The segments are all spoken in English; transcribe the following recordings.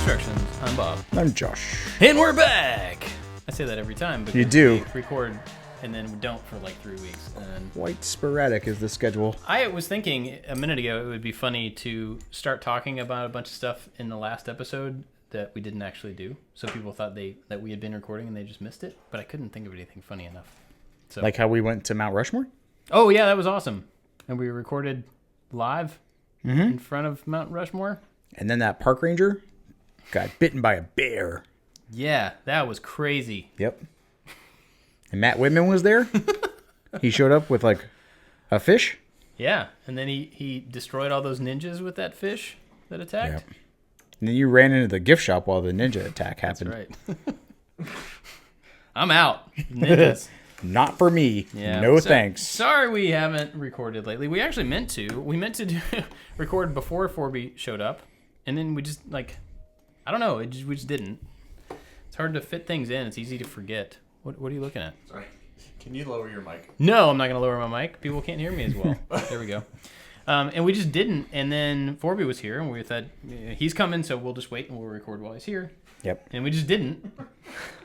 Instructions. I'm Bob. I'm Josh. And we're back! I say that every time, but you do we record and then we don't for like 3 weeks. And quite sporadic is the schedule. I was thinking a minute ago it would be funny to start talking about a bunch of stuff in the last episode that we didn't actually do. So people thought that we had been recording and they just missed it, but I couldn't think of anything funny enough. So, like how we went to Mount Rushmore? Oh, yeah, that was awesome. And we recorded live in front of Mount Rushmore. And then that park ranger got bitten by a bear. Yeah, that was crazy. Yep. And Matt Whitman was there. He showed up with like a fish. Yeah, and then he destroyed all those ninjas with that fish that attacked. Yep. And then you ran into the gift shop while the ninja attack happened. That's right. I'm out. Ninjas. Not for me. Yeah. No thanks. Sorry we haven't recorded lately. We actually meant to. We meant to record before Forby showed up. And then we just, I don't know. We just didn't. It's hard to fit things in. It's easy to forget. What are you looking at? Sorry. Can you lower your mic? No, I'm not going to lower my mic. People can't hear me as well. There we go. And we just didn't. And then Forby was here, and we thought, he's coming, so we'll just wait and we'll record while he's here. Yep. And we just didn't.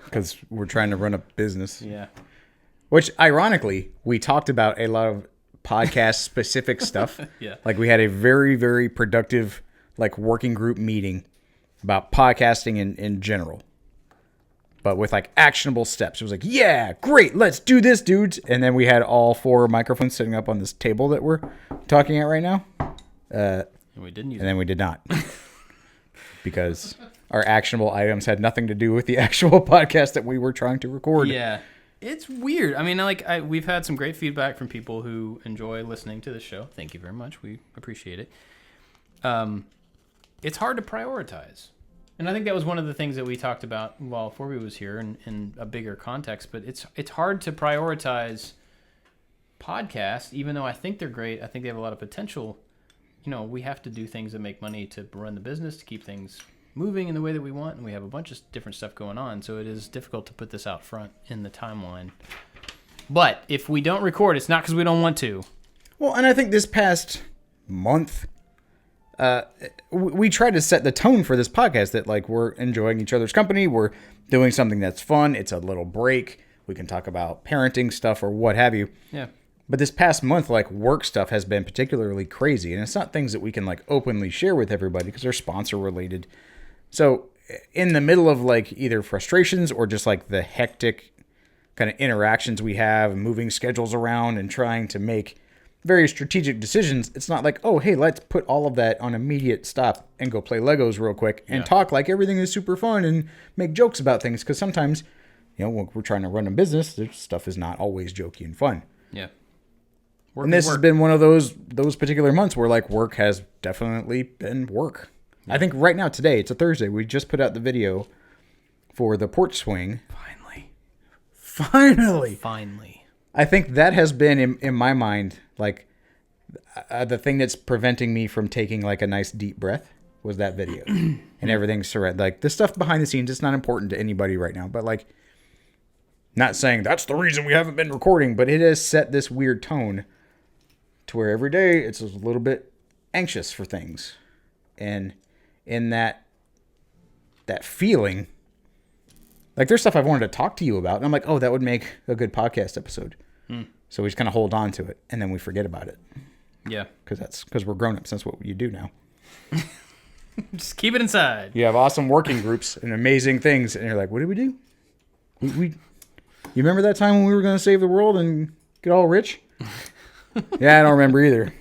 Because we're trying to run a business. Yeah. Which, ironically, we talked about a lot of podcast-specific stuff. Yeah. Like, we had a very, very productive, working group meeting about podcasting in general. But with, actionable steps. It was like, yeah, great, let's do this, dudes. And then we had all 4 microphones sitting up on this table that we're talking at right now. And we didn't use And then we did not. Because our actionable items had nothing to do with the actual podcast that we were trying to record. Yeah. It's weird. I mean, we've had some great feedback from people who enjoy listening to the show. Thank you very much. We appreciate it. It's hard to prioritize. And I think that was one of the things that we talked about while Forby was here in a bigger context. But it's hard to prioritize podcasts, even though I think they're great. I think they have a lot of potential. You know, we have to do things that make money to run the business, to keep things moving in the way that we want, and we have a bunch of different stuff going on, so it is difficult to put this out front in the timeline. But if we don't record, it's not because we don't want to. Well, and I think this past month, we tried to set the tone for this podcast that, we're enjoying each other's company, we're doing something that's fun, it's a little break, we can talk about parenting stuff or what have you. Yeah. But this past month, work stuff has been particularly crazy, and it's not things that we can, openly share with everybody because they're sponsor-related. So in the middle of either frustrations or just the hectic kind of interactions we have and moving schedules around and trying to make very strategic decisions, it's not oh, hey, let's put all of that on immediate stop and go play Legos real quick and talk like everything is super fun and make jokes about things. Because sometimes, when we're trying to run a business, this stuff is not always jokey and fun. Yeah. And this has been one of those particular months where work has definitely been work. I think right now, today, it's a Thursday. We just put out the video for the porch swing. Finally. I think that has been, in my mind, the thing that's preventing me from taking a nice deep breath was that video. And everything's surrounded. The stuff behind the scenes, it's not important to anybody right now. But not saying that's the reason we haven't been recording, but it has set this weird tone to where every day it's a little bit anxious for things. And in that feeling, there's stuff I've wanted to talk to you about, and I'm oh, that would make a good podcast episode. So we just kind of hold on to it, and then we forget about it. Yeah. Because we're grown-ups. That's what you do now. Just keep it inside. You have awesome working groups and amazing things, and you're what did we do? You remember that time when we were going to save the world and get all rich? Yeah, I don't remember either.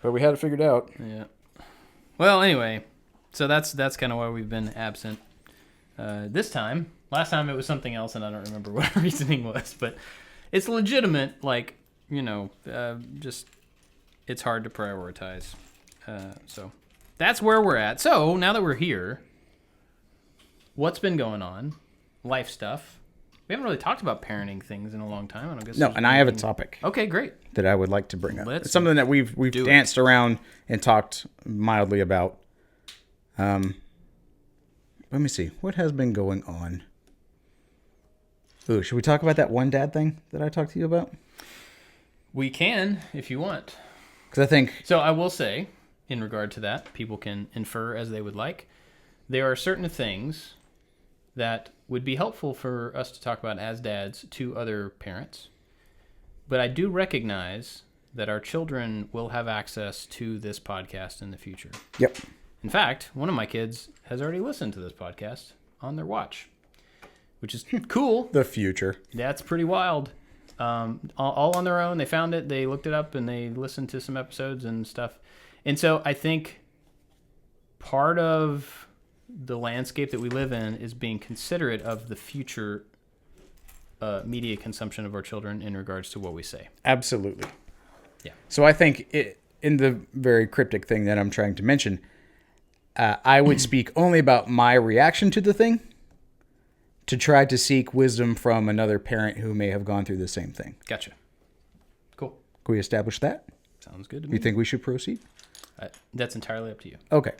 But we had it figured out. Yeah. Well, anyway, so that's kind of why we've been absent this time. Last time it was something else, and I don't remember what our reasoning was. But it's legitimate, just it's hard to prioritize. So that's where we're at. So now that we're here, what's been going on? Life stuff. We haven't really talked about parenting things in a long time. I don't guess. No, and I have a topic. Okay, great. That I would like to bring up. It's something that we've danced around and talked mildly about. Let me see. What has been going on? Ooh, should we talk about that one dad thing that I talked to you about? We can, if you want. Because I think... So I will say, in regard to that, people can infer as they would like. there are certain things that would be helpful for us to talk about as dads to other parents. But I do recognize that our children will have access to this podcast in the future. Yep. In fact, one of my kids has already listened to this podcast on their watch, which is cool. The future. That's pretty wild. All on their own. They found it. They looked it up and they listened to some episodes and stuff. And so I think part of the landscape that we live in is being considerate of the future media consumption of our children in regards to what we say. Absolutely. Yeah. So I think in the very cryptic thing that I'm trying to mention, I would speak only about my reaction to the thing to try to seek wisdom from another parent who may have gone through the same thing. Gotcha. Cool. Can we establish that? Sounds good to me. You think we should proceed? That's entirely up to you. Okay.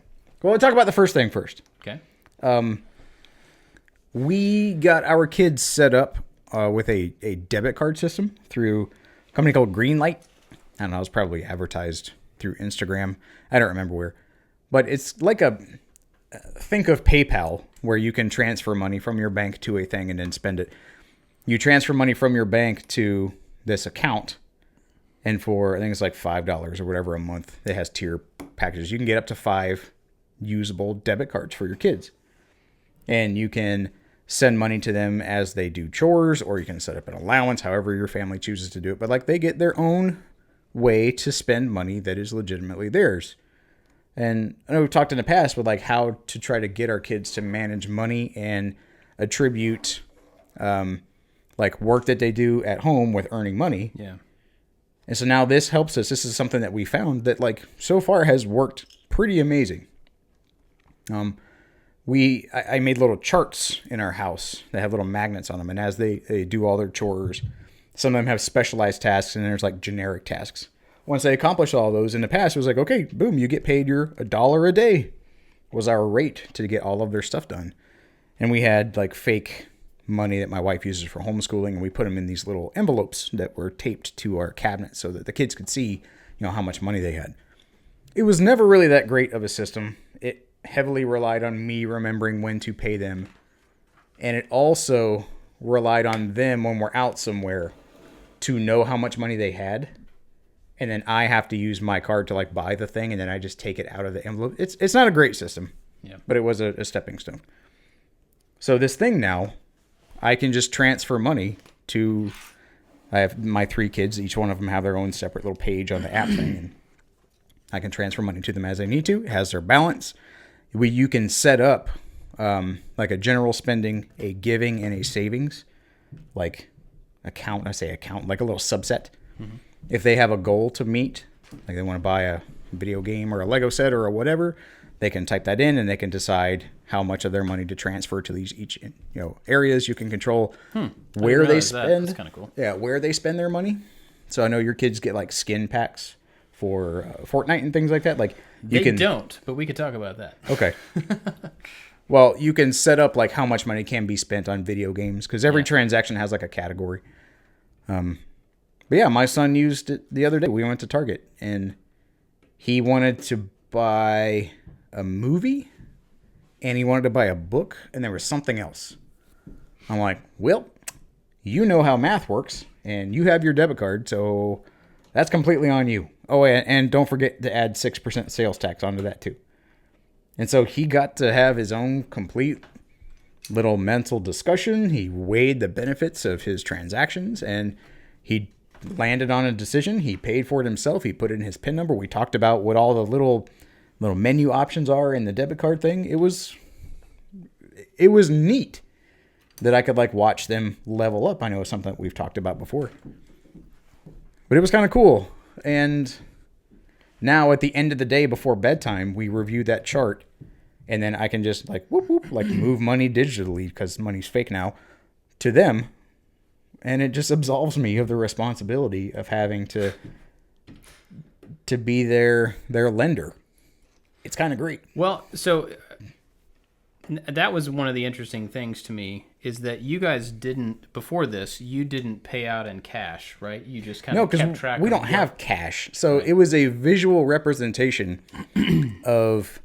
Well, we'll talk about the first thing first. Okay. We got our kids set up with a debit card system through a company called Greenlight. I don't know, it was probably advertised through Instagram. I don't remember where. But it's like think of PayPal, where you can transfer money from your bank to a thing and then spend it. You transfer money from your bank to this account, and for, I think it's like $5 or whatever a month, it has tier packages. You can get up to 5 usable debit cards for your kids. And you can send money to them as they do chores, or you can set up an allowance, however your family chooses to do it. But like, they get their own way to spend money that is legitimately theirs. And I know we've talked in the past with like how to try to get our kids to manage money and attribute like work that they do at home with earning money. Yeah. And so now this helps us. This is something that we found that like so far has worked pretty amazing. I made little charts in our house that have little magnets on them. And as they do all their chores, some of them have specialized tasks and there's like generic tasks. Once they accomplish all those, in the past, it was like, okay, boom, you get paid your $1 a day was our rate to get all of their stuff done. And we had like fake money that my wife uses for homeschooling, and we put them in these little envelopes that were taped to our cabinet so that the kids could see, how much money they had. It was never really that great of a system. It heavily relied on me remembering when to pay them. And it also relied on them when we're out somewhere to know how much money they had. And then I have to use my card to like buy the thing, and then I just take it out of the envelope. It's not a great system, but it was a stepping stone. So this thing now, I can just transfer money to, I have my 3 kids. Each one of them have their own separate little page on the app thing. And I can transfer money to them as I need to. It has their balance. You can set up like a general spending, a giving, and a savings, like account. I say account, like a little subset. Mm-hmm. If they have a goal to meet, like they want to buy a video game or a Lego set or whatever, they can type that in and they can decide how much of their money to transfer to these each areas. You can control where they spend. That's kind of cool. Yeah, where they spend their money. So I know your kids get like skin packs for Fortnite and things like that. Like they don't, but we could talk about that. Okay. Well, you can set up like how much money can be spent on video games because every transaction has like a category. But yeah, my son used it the other day. We went to Target and he wanted to buy a movie and he wanted to buy a book and there was something else. I'm like, well, you know how math works and you have your debit card, so that's completely on you. Oh, and don't forget to add 6% sales tax onto that too. And so he got to have his own complete little mental discussion. He weighed the benefits of his transactions and he landed on a decision. He paid for it himself. He put in his PIN number. We talked about what all the little menu options are in the debit card thing. It was neat that I could like watch them level up. I know it's something that we've talked about before, but it was kind of cool. And now at the end of the day before bedtime, we review that chart and then I can just like whoop, whoop, like move money digitally because money's fake now to them. And it just absolves me of the responsibility of having to be their lender. It's kind of great. Well, so that was one of the interesting things to me is that you guys didn't, before this, you didn't pay out in cash, right? You just kind of kept track. We don't have cash. So It was a visual representation of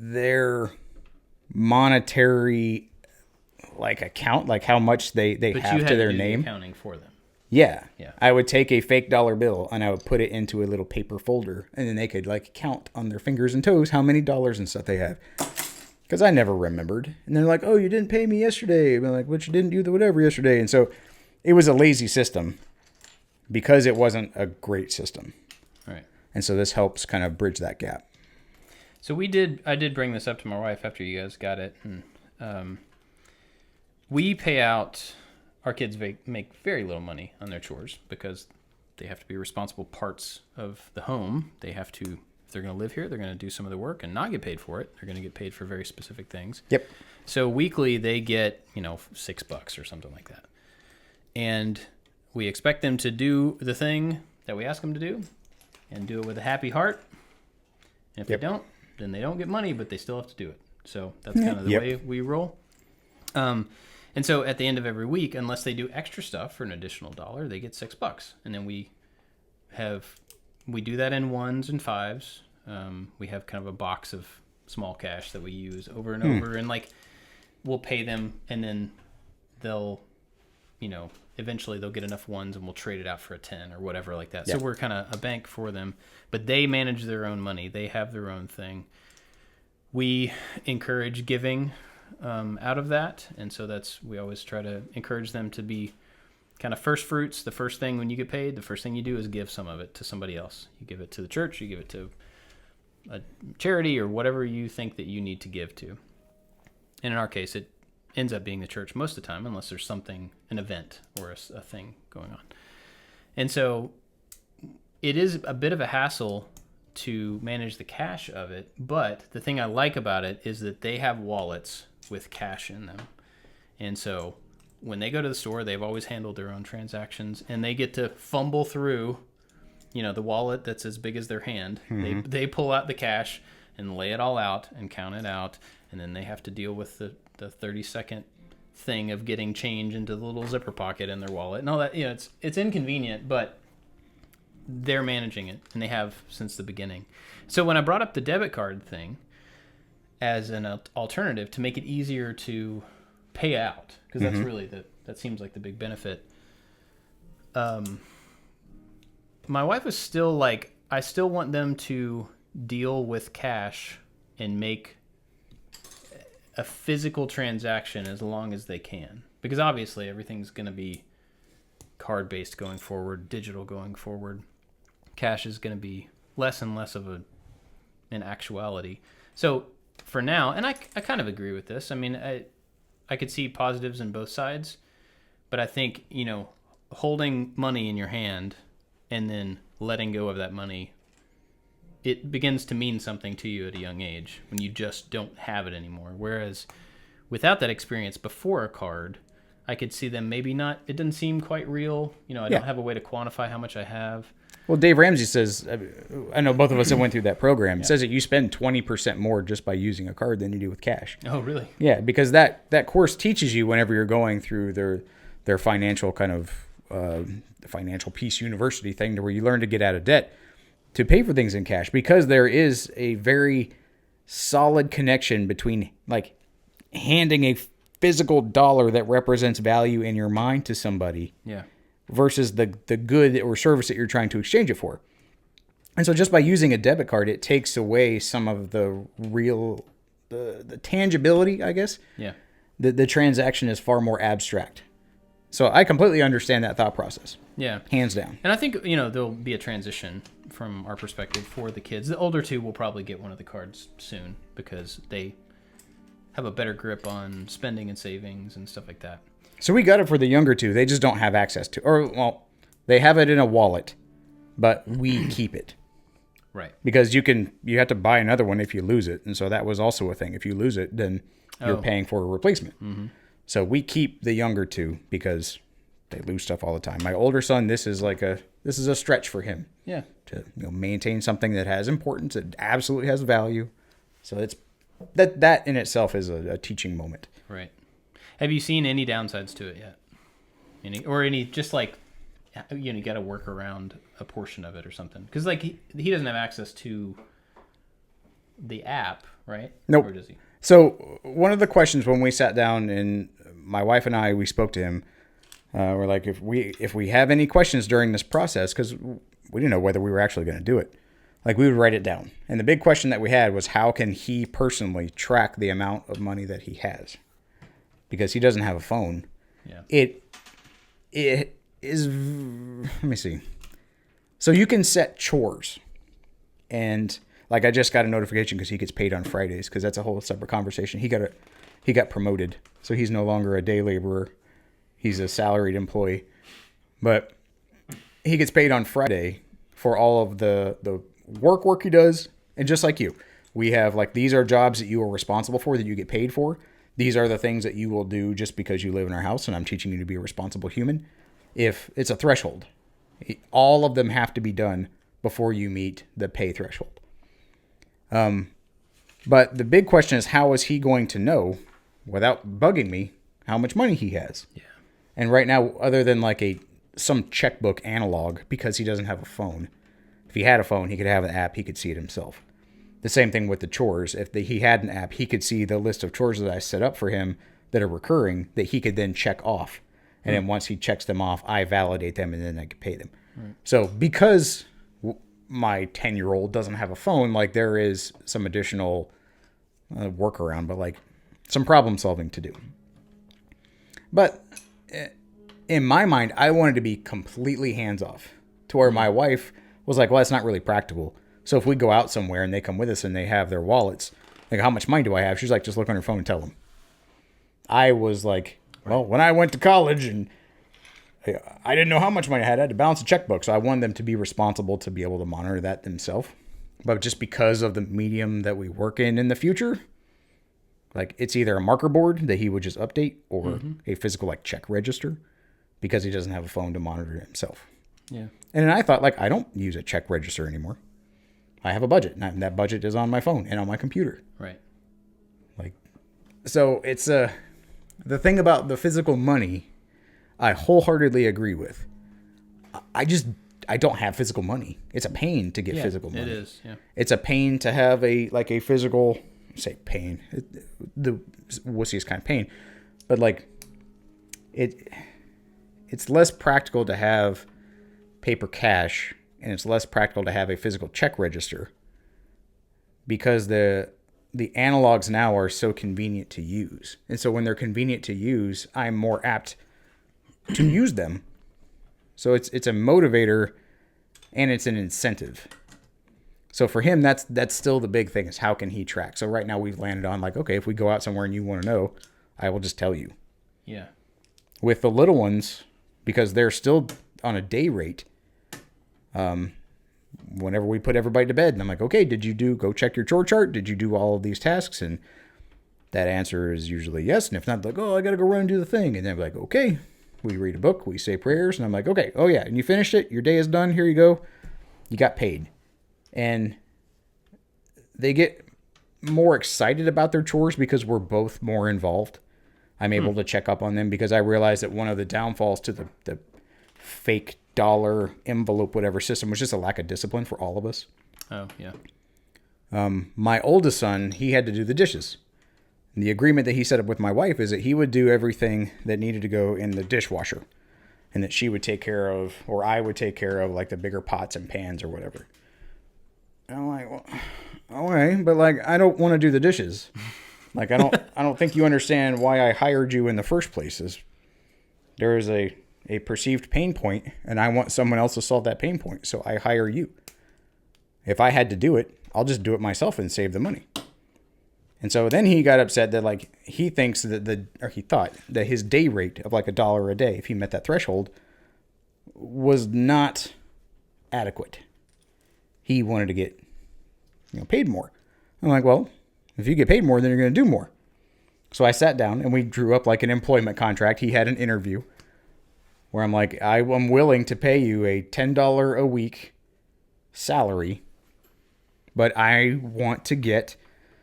their monetary account, like how much they But have you had to their do the name. accounting for them. Yeah. Yeah. I would take a fake dollar bill and I would put it into a little paper folder, and then they could count on their fingers and toes how many dollars and stuff they have. Because I never remembered. And they're like, oh, you didn't pay me yesterday. I'm like, but you didn't do the whatever yesterday. And so it was a lazy system because it wasn't a great system. Right. And so this helps kind of bridge that gap. So I did bring this up to my wife after you guys got it. And, we pay out, our kids make very little money on their chores because they have to be responsible parts of the home. They have to, if they're going to live here, they're going to do some of the work and not get paid for it. They're going to get paid for very specific things. Yep. So weekly they get, $6 or something like that. And we expect them to do the thing that we ask them to do and do it with a happy heart. And if they don't, then they don't get money, but they still have to do it. So that's kind of the way we roll. And so at the end of every week, unless they do extra stuff for an additional $1, they get $6. And then we do that in 1s and 5s. We have kind of a box of small cash that we use over and over. And we'll pay them, and then they'll, eventually they'll get enough 1s and we'll trade it out for a 10 or whatever like that. So we're kind of a bank for them, but they manage their own money. They have their own thing. We encourage giving out of that, and so we always try to encourage them to be kind of first fruits. The first thing when you get paid, the first thing you do is give some of it to somebody else. You give it to the church, you give it to a charity, or whatever you think that you need to give to. And in our case, it ends up being the church most of the time, unless there's an event or a thing going on. And so it is a bit of a hassle to manage the cash of it, but the thing I like about it is that they have wallets with cash in them. And so when they go to the store, they've always handled their own transactions, and they get to fumble through, the wallet that's as big as their hand. Mm-hmm. They pull out the cash and lay it all out and count it out, and then they have to deal with the 30-second thing of getting change into the little zipper pocket in their wallet and all that. It's inconvenient, but they're managing it, and they have since the beginning. So when I brought up the debit card thing as an alternative to make it easier to pay out, because that's really that seems like the big benefit. My wife was still like, I still want them to deal with cash and make a physical transaction as long as they can, because obviously everything's going to be card based going forward, digital going forward. Cash is going to be less and less of an actuality. So for now, and I kind of agree with this. I mean, I could see positives in both sides, but I think, holding money in your hand and then letting go of that money, it begins to mean something to you at a young age when you just don't have it anymore. Whereas without that experience before a card, I could see them maybe not, it doesn't seem quite real. I don't have a way to quantify how much I have. Well, Dave Ramsey says, I know both of us that went through that program, it says that you spend 20% more just by using a card than you do with cash. Oh, really? Yeah, because that course teaches you whenever you're going through their financial kind of financial peace university thing, to where you learn to get out of debt to pay for things in cash, because there is a very solid connection between handing a physical dollar that represents value in your mind to somebody versus the good or service that you're trying to exchange it for. And so just by using a debit card, it takes away some of the real, the tangibility, I guess. Yeah. The transaction is far more abstract. So I completely understand that thought process. Yeah. Hands down. And I think, there'll be a transition from our perspective for the kids. The older two will probably get one of the cards soon because they have a better grip on spending and savings and stuff like that. So we got it for the younger two. They just don't have access to, they have it in a wallet, but we keep it. Right. Because you have to buy another one if you lose it. And so that was also a thing. If you lose it, then you're paying for a replacement. Mm-hmm. So we keep the younger two because they lose stuff all the time. My older son, this is a stretch for him. Yeah. To maintain something that has importance, that absolutely has value. So it's that in itself is a teaching moment. Right. Have you seen any downsides to it yet? Any just you got to work around a portion of it or something? Because he doesn't have access to the app, right? Nope. Or does he? So one of the questions when we sat down and my wife and I, we spoke to him, we're like, if we have any questions during this process, because we didn't know whether we were actually going to do it, like we would write it down. And the big question that we had was, how can he personally track the amount of money that he has? Because he doesn't have a phone. Yeah. It is, let me see. So you can set chores. And like I just got a notification because he gets paid on Fridays, because that's a whole separate conversation. He got promoted. So he's no longer a day laborer. He's a salaried employee. But he gets paid on Friday for all of the work he does. And just like you, we have like, these are jobs that you are responsible for, that you get paid for. These are the things that you will do just because you live in our house, and I'm teaching you to be a responsible human. If it's a threshold, all of them have to be done before you meet the pay threshold. But the big question is, how is he going to know, without bugging me, how much money he has? Yeah. And right now, other than like some checkbook analog, because he doesn't have a phone. If he had a phone, he could have an app. He could see it himself. The same thing with the chores. If he had an app, he could see the list of chores that I set up for him that are recurring, that he could then check off. And then once he checks them off, I validate them, and then I can pay them. Right. So because my 10-year-old doesn't have a phone, like there is some additional workaround, but like some problem solving to do. But in my mind, I wanted to be completely hands off, to where my wife was like, well, that's not really practical. So if we go out somewhere and they come with us and they have their wallets, like, how much money do I have? She's like, just look on your phone and tell them. I was like, well, when I went to college and I didn't know how much money I had to balance a checkbook. So I wanted them to be responsible to be able to monitor that themselves. But just because of the medium that we work in the future, like it's either a marker board that he would just update, or a physical like check register, because he doesn't have a phone to monitor it himself. Yeah. And then I thought, like, I don't use a check register anymore. I have a budget, and that budget is on my phone and on my computer. Right. Like, so it's the thing about the physical money, I wholeheartedly agree with. I don't have physical money. It's a pain to get physical money. It is. Yeah. It's a pain to have a physical, say pain, the wussiest kind of pain, but like it's less practical to have paper cash, and it's less practical to have a physical check register, because the analogs now are so convenient to use. And so when they're convenient to use, I'm more apt to use them. So it's a motivator and it's an incentive. So for him, that's still the big thing, is how can he track? So right now we've landed on like, okay, if we go out somewhere and you want to know, I will just tell you. Yeah. With the little ones, because they're still on a day rate, whenever we put everybody to bed, and I'm like, okay, did you go check your chore chart? Did you do all of these tasks? And that answer is usually yes. And if not, like, oh, I got to go run and do the thing. And then we're like, okay, we read a book, we say prayers. And I'm like, okay, oh yeah. And you finished it. Your day is done. Here you go. You got paid. And they get more excited about their chores because we're both more involved. I'm able to check up on them, because I realize that one of the downfalls to the fake dollar envelope, whatever system, was just a lack of discipline for all of us. Oh, yeah. My oldest son, he had to do the dishes. And the agreement that he set up with my wife is that he would do everything that needed to go in the dishwasher, and that she would take care of, or I would take care of, like the bigger pots and pans or whatever. And I'm like, well, okay, but like, I don't want to do the dishes. Like, I don't think you understand why I hired you in the first place. There is a perceived pain point, and I want someone else to solve that pain point, so I hire you. If I had to do it, I'll just do it myself and save the money. And so then he got upset that like he thinks that he thought that his day rate of like $1 a day, if he met that threshold, was not adequate. He wanted to get paid more. I'm like, well, if you get paid more, then you're going to do more. So I sat down and we drew up like an employment contract. He had an interview where I'm like, I'm willing to pay you a $10 a week salary, but I want to get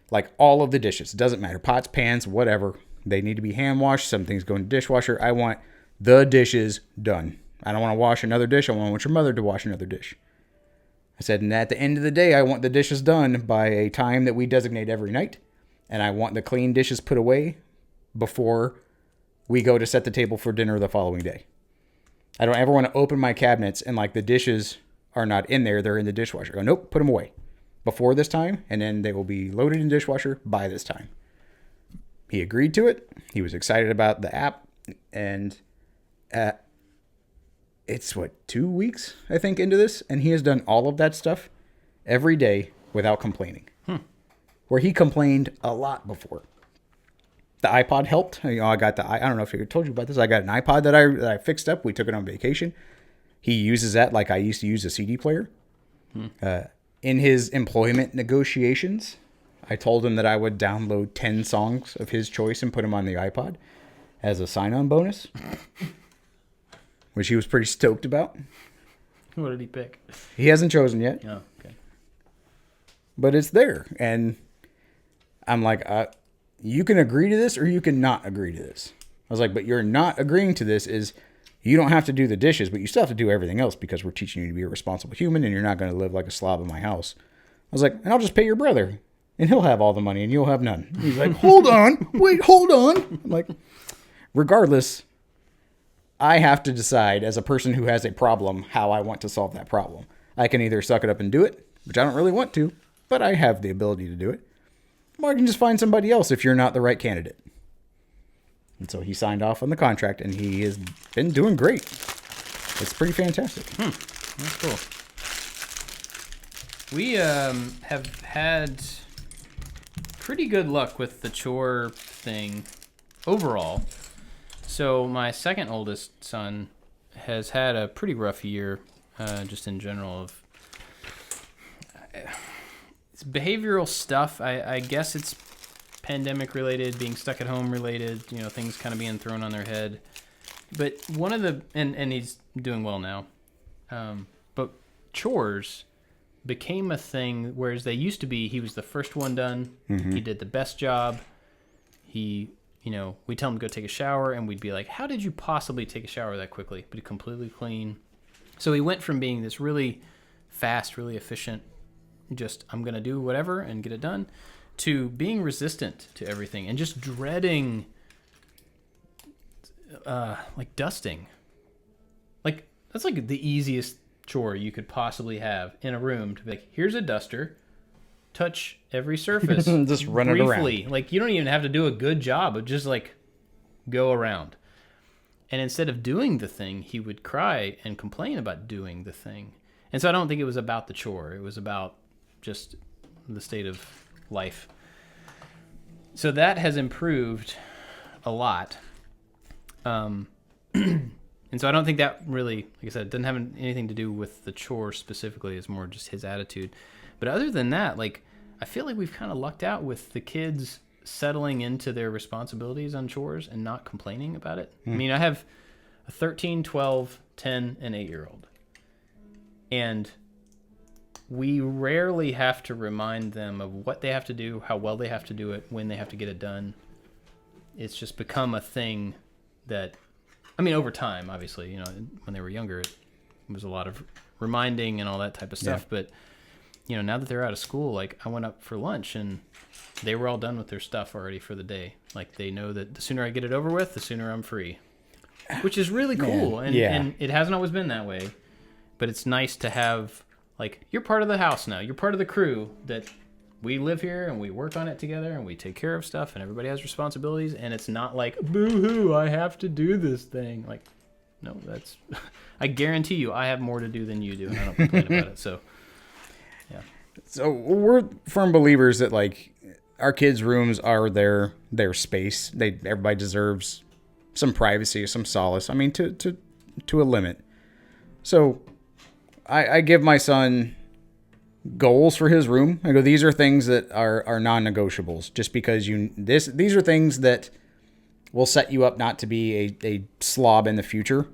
like all of the dishes. It doesn't matter. Pots, pans, whatever. They need to be hand washed. Some things go in the dishwasher. I want the dishes done. I don't want to wash another dish. I want your mother to wash another dish. I said, and at the end of the day, I want the dishes done by a time that we designate every night. And I want the clean dishes put away before we go to set the table for dinner the following day. I don't ever want to open my cabinets and like the dishes are not in there. They're in the dishwasher. I go, nope, put them away before this time. And then they will be loaded in the dishwasher by this time. He agreed to it. He was excited about the app. And it's 2 weeks, I think, into this. And he has done all of that stuff every day without complaining. Where he complained a lot before. The iPod helped. I got I don't know if I told you about this. I got an iPod that I fixed up. We took it on vacation. He uses that like I used to use a CD player. In his employment negotiations, I told him that I would download 10 songs of his choice and put them on the iPod as a sign-on bonus, which he was pretty stoked about. What did he pick? He hasn't chosen yet. Oh, okay. But it's there. And I'm like, you can agree to this or you can not agree to this. I was like, but you're not agreeing to this is you don't have to do the dishes, but you still have to do everything else because we're teaching you to be a responsible human and you're not going to live like a slob in my house. I was like, and I'll just pay your brother and he'll have all the money and you'll have none. He's like, hold on, wait, hold on. I'm like, regardless, I have to decide as a person who has a problem how I want to solve that problem. I can either suck it up and do it, which I don't really want to, but I have the ability to do it. Or I can just find somebody else if you're not the right candidate. And so he signed off on the contract, and he has been doing great. It's pretty fantastic. That's cool. We have had pretty good luck with the chore thing overall. So my second oldest son has had a pretty rough year, just in general of it's behavioral stuff. I guess it's pandemic related, being stuck at home related, things kind of being thrown on their head. But one of the, and he's doing well now. But chores became a thing, whereas they used to be, he was the first one done. Mm-hmm. He did the best job. We'd tell him to go take a shower and we'd be like, how did you possibly take a shower that quickly? But completely clean. So he went from being this really fast, really efficient, just I'm going to do whatever and get it done, to being resistant to everything and just dreading like dusting. Like that's like the easiest chore you could possibly have in a room, to be like, here's a duster, touch every surface just run briefly. it around. Like you don't even have to do a good job of just like go around. And instead of doing the thing, he would cry and complain about doing the thing. And so I don't think it was about the chore. It was about just the state of life. So that has improved a lot. And so I don't think that really, like I said, it doesn't have anything to do with the chore specifically. It's more just his attitude. But other than that, like, I feel like we've kind of lucked out with the kids settling into their responsibilities on chores and not complaining about it. I mean, I have a 13, 12, 10, and 8-year-old. And we rarely have to remind them of what they have to do, how well they have to do it, when they have to get it done. It's just become a thing that, I mean, over time, obviously, when they were younger, it was a lot of reminding and all that type of stuff. Yeah. But, now that they're out of school, like I went up for lunch and they were all done with their stuff already for the day. Like they know that the sooner I get it over with, the sooner I'm free, which is really cool. And it hasn't always been that way, but it's nice to have, like, you're part of the house now. You're part of the crew that we live here and we work on it together and we take care of stuff and everybody has responsibilities. And it's not like, boo-hoo, I have to do this thing. Like, no, that's, I guarantee you I have more to do than you do. And I don't complain about it. So, yeah. So we're firm believers that, like, our kids' rooms are their space. Everybody deserves some privacy, some solace. I mean, to a limit. So I give my son goals for his room. I go, these are things that are non-negotiables, just because these are things that will set you up not to be a slob in the future.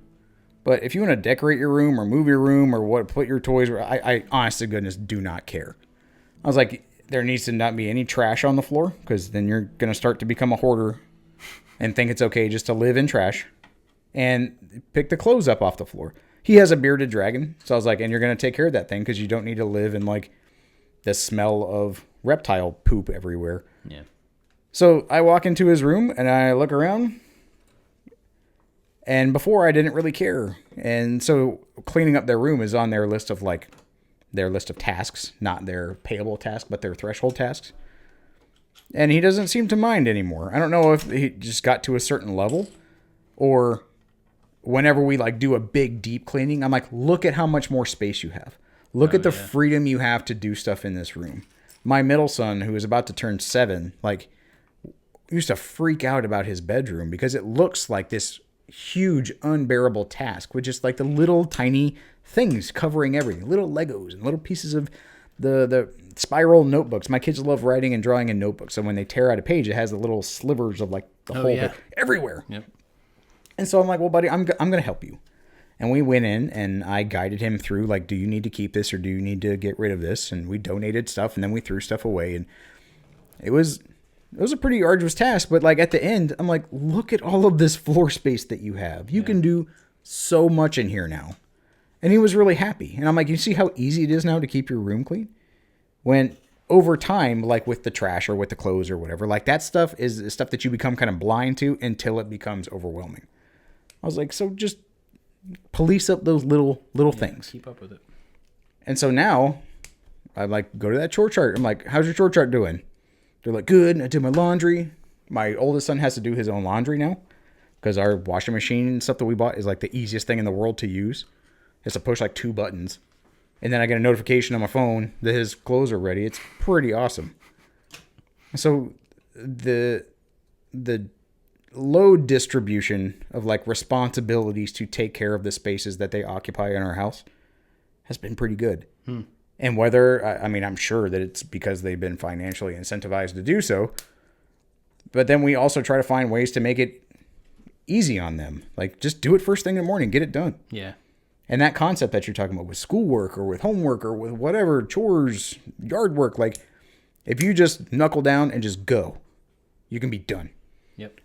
But if you want to decorate your room or move your room or put your toys, I honest to goodness do not care. I was like, there needs to not be any trash on the floor, because then you're going to start to become a hoarder and think it's okay just to live in trash. And pick the clothes up off the floor. He has a bearded dragon. So I was like, and you're going to take care of that thing because you don't need to live in like the smell of reptile poop everywhere. Yeah. So I walk into his room and I look around. And before I didn't really care. And so cleaning up their room is on their list of tasks, not their payable task, but their threshold tasks. And he doesn't seem to mind anymore. I don't know if he just got to a certain level or whenever we like do a big deep cleaning, I'm like, look at how much more space you have. Look at the freedom you have to do stuff in this room. My middle son, who is about to turn 7, like used to freak out about his bedroom because it looks like this huge unbearable task with just like the little tiny things covering everything, little Legos and little pieces of the spiral notebooks. My kids love writing and drawing in notebooks, so when they tear out a page, it has the little slivers of like the whole thing everywhere. Yep. And so I'm like, well, buddy, I'm gonna help you. And we went in and I guided him through like, do you need to keep this or do you need to get rid of this? And we donated stuff and then we threw stuff away, and it was a pretty arduous task, but like at the end, I'm like, look at all of this floor space that you have. You can do so much in here now. And he was really happy. And I'm like, you see how easy it is now to keep your room clean? When over time, like with the trash or with the clothes or whatever, like that stuff is stuff that you become kind of blind to until it becomes overwhelming. I was like, so just police up those little things. Keep up with it. And so now I like go to that chore chart. I'm like, how's your chore chart doing? They're like, good. I did my laundry. My oldest son has to do his own laundry now because our washing machine and stuff that we bought is like the easiest thing in the world to use. He has to push like 2 buttons. And then I get a notification on my phone that his clothes are ready. It's pretty awesome. So the load distribution of like responsibilities to take care of the spaces that they occupy in our house has been pretty good. And whether, I mean, I'm sure that it's because they've been financially incentivized to do so. But then we also try to find ways to make it easy on them. Like, just do it first thing in the morning, get it done. Yeah. And that concept that you're talking about with schoolwork or with homework or with whatever, chores, yard work, like, if you just knuckle down and just go, you can be done. Yep.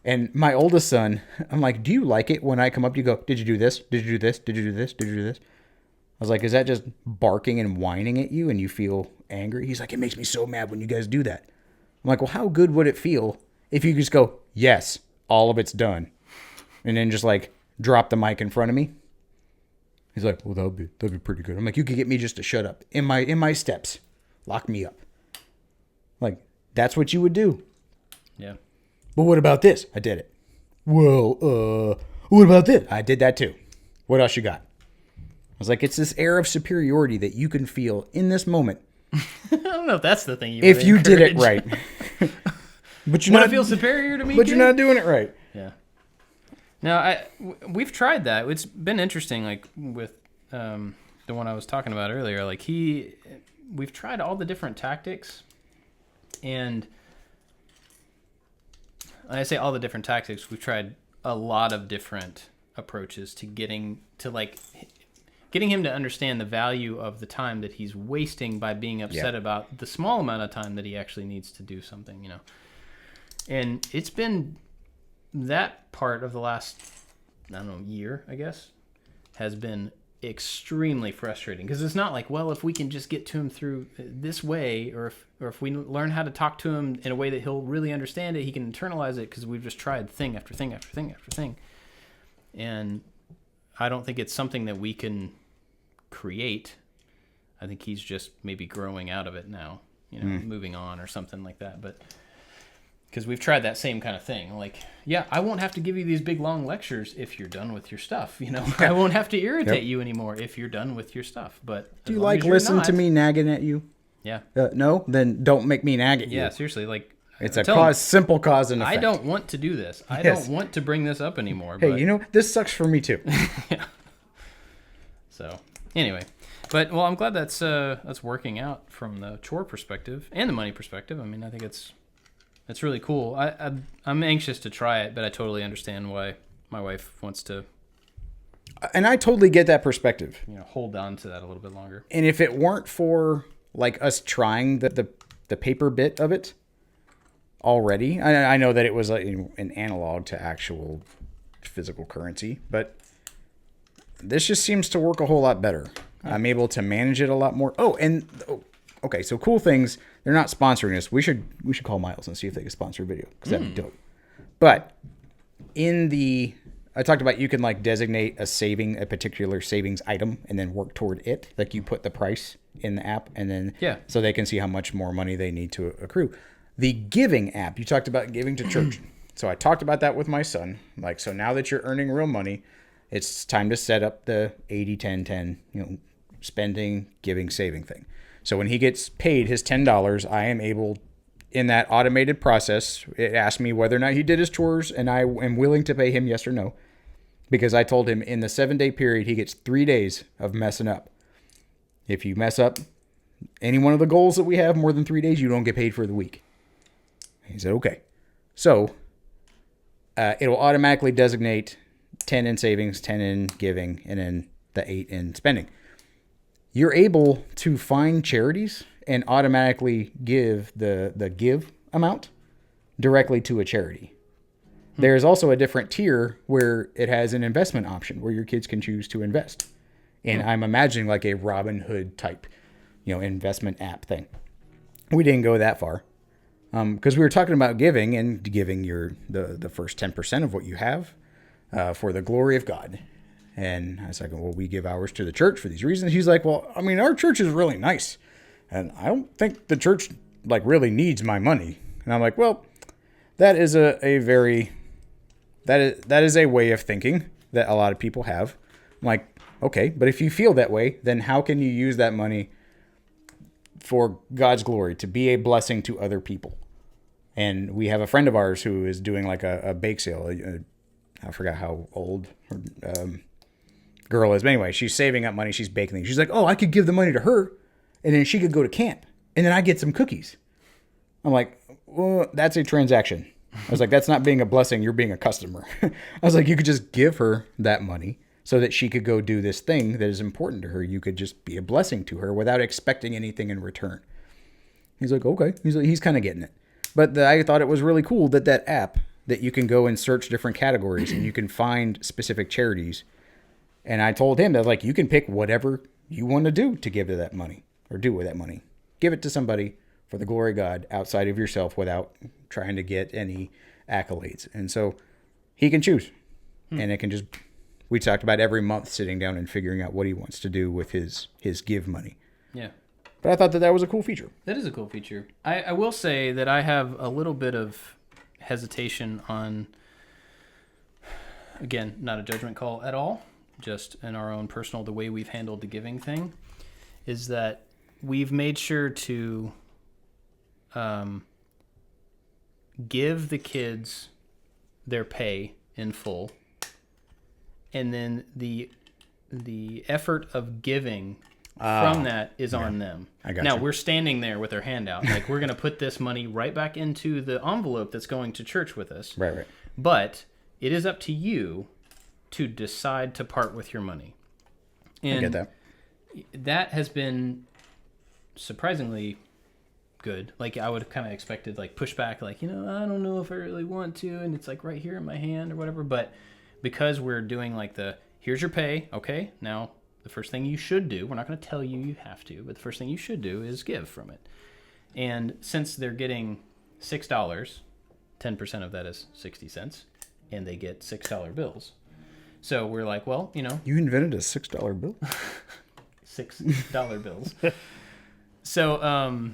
And my oldest son, I'm like, do you like it when I come up to you go, did you do this? Did you do this? Did you do this? Did you do this? I was like, is that just barking and whining at you and you feel angry? He's like, it makes me so mad when you guys do that. I'm like, well, how good would it feel if you just go, yes, all of it's done. And then just like drop the mic in front of me? He's like, well, that'd be pretty good. I'm like, you could get me just to shut up in my steps. Lock me up. Like, that's what you would do. Yeah. But what about this? I did it. Well, what about this? I did that too. What else you got? I was like, it's this air of superiority that you can feel in this moment. I don't know if that's the thing you if really you encourage. did it right. But you're Want not to feel superior to me? But kid? you're not doing it right. Yeah. Now, we've tried that. It's been interesting, like with the one I was talking about earlier. Like we've tried all the different tactics, and when I say all the different tactics, we've tried a lot of different approaches to getting him to understand the value of the time that he's wasting by being upset about the small amount of time that he actually needs to do something, you know. And it's been that part of the last, I don't know, year, I guess, has been extremely frustrating because it's not like, well, if we can just get to him through this way, or if we learn how to talk to him in a way that he'll really understand it, he can internalize it, because we've just tried thing after thing after thing after thing. And I don't think it's something that we can create. I think he's just maybe growing out of it now, you know, moving on or something like that. But because we've tried that same kind of thing, like, yeah, I won't have to give you these big long lectures if you're done with your stuff. You know, I won't have to irritate you anymore if you're done with your stuff. But do you like listen to me nagging at you? Yeah. No, then don't make me nag at you. Yeah, seriously, like. It's a cause, simple cause and effect. I don't want to do this. I don't want to bring this up anymore. Hey, but... you know, this sucks for me too. Yeah. So, anyway, but well, I'm glad that's working out from the chore perspective and the money perspective. I mean, I think it's really cool. I'm anxious to try it, but I totally understand why my wife wants to. And I totally get that perspective. You know, hold on to that a little bit longer. And if it weren't for like us trying the paper bit of it already, I know that it was an analog to actual physical currency, but this just seems to work a whole lot better. I'm able to manage it a lot more. Okay, so cool things. They're not sponsoring us. We should call Miles and see if they can sponsor a video because that'd be dope. But I talked about you can like designate a particular savings item and then work toward it. Like you put the price in the app and then so they can see how much more money they need to accrue. The giving app, you talked about giving to church. So I talked about that with my son. Like, so now that you're earning real money, it's time to set up the 80-10-10, spending, giving, saving thing. So when he gets paid his $10, I am able, in that automated process, it asks me whether or not he did his chores, and I am willing to pay him yes or no. Because I told him in the 7-day period, he gets 3 days of messing up. If you mess up any one of the goals that we have more than 3 days, you don't get paid for the week. He said, okay. So it'll automatically designate 10 in savings, 10 in giving, and then the 8 in spending. You're able to find charities and automatically give the give amount directly to a charity. There's also a different tier where it has an investment option where your kids can choose to invest. And I'm imagining like a Robinhood type, investment app thing. We didn't go that far because we were talking about giving and giving the first 10% of what you have for the glory of God. And I was like, well, we give ours to the church for these reasons. He's like, well, I mean, our church is really nice. And I don't think the church like really needs my money. And I'm like, well, that is that is a way of thinking that a lot of people have. I'm like, okay, but if you feel that way, then how can you use that money for God's glory, to be a blessing to other people? And we have a friend of ours who is doing like a bake sale. I forgot how old her girl is. But anyway, she's saving up money. She's baking things. She's like, oh, I could give the money to her and then she could go to camp and then I get some cookies. I'm like, well, that's a transaction. I was like, that's not being a blessing. You're being a customer. I was like, you could just give her that money so that she could go do this thing that is important to her. You could just be a blessing to her without expecting anything in return. He's like, okay. He's kind of getting it. But I thought it was really cool that app that you can go and search different categories and you can find specific charities. And I told him that like, you can pick whatever you want to do to give to that money or do with that money. Give it to somebody for the glory of God outside of yourself without trying to get any accolades. And so he can choose. And it can just, we talked about every month sitting down and figuring out what he wants to do with his give money. Yeah. But I thought that was a cool feature. That is a cool feature. I will say that I have a little bit of hesitation on, again, not a judgment call at all, just in our own personal, the way we've handled the giving thing, is that we've made sure to give the kids their pay in full, and then the effort of giving from that is on them. I got now you. we're standing there with our hand out, like we're going to put this money right back into the envelope that's going to church with us. Right. But it is up to you to decide to part with your money. And I get that. That has been surprisingly good. Like I would have kind of expected like pushback, like, I don't know if I really want to, and it's like right here in my hand or whatever. But because we're doing like here's your pay, okay, now the first thing you should do, we're not going to tell you you have to, but the first thing you should do is give from it. And since they're getting $6, 10% of that is 60 cents, and they get $6 bills. So we're like, well, You invented a $6 bill? $6 bills. So,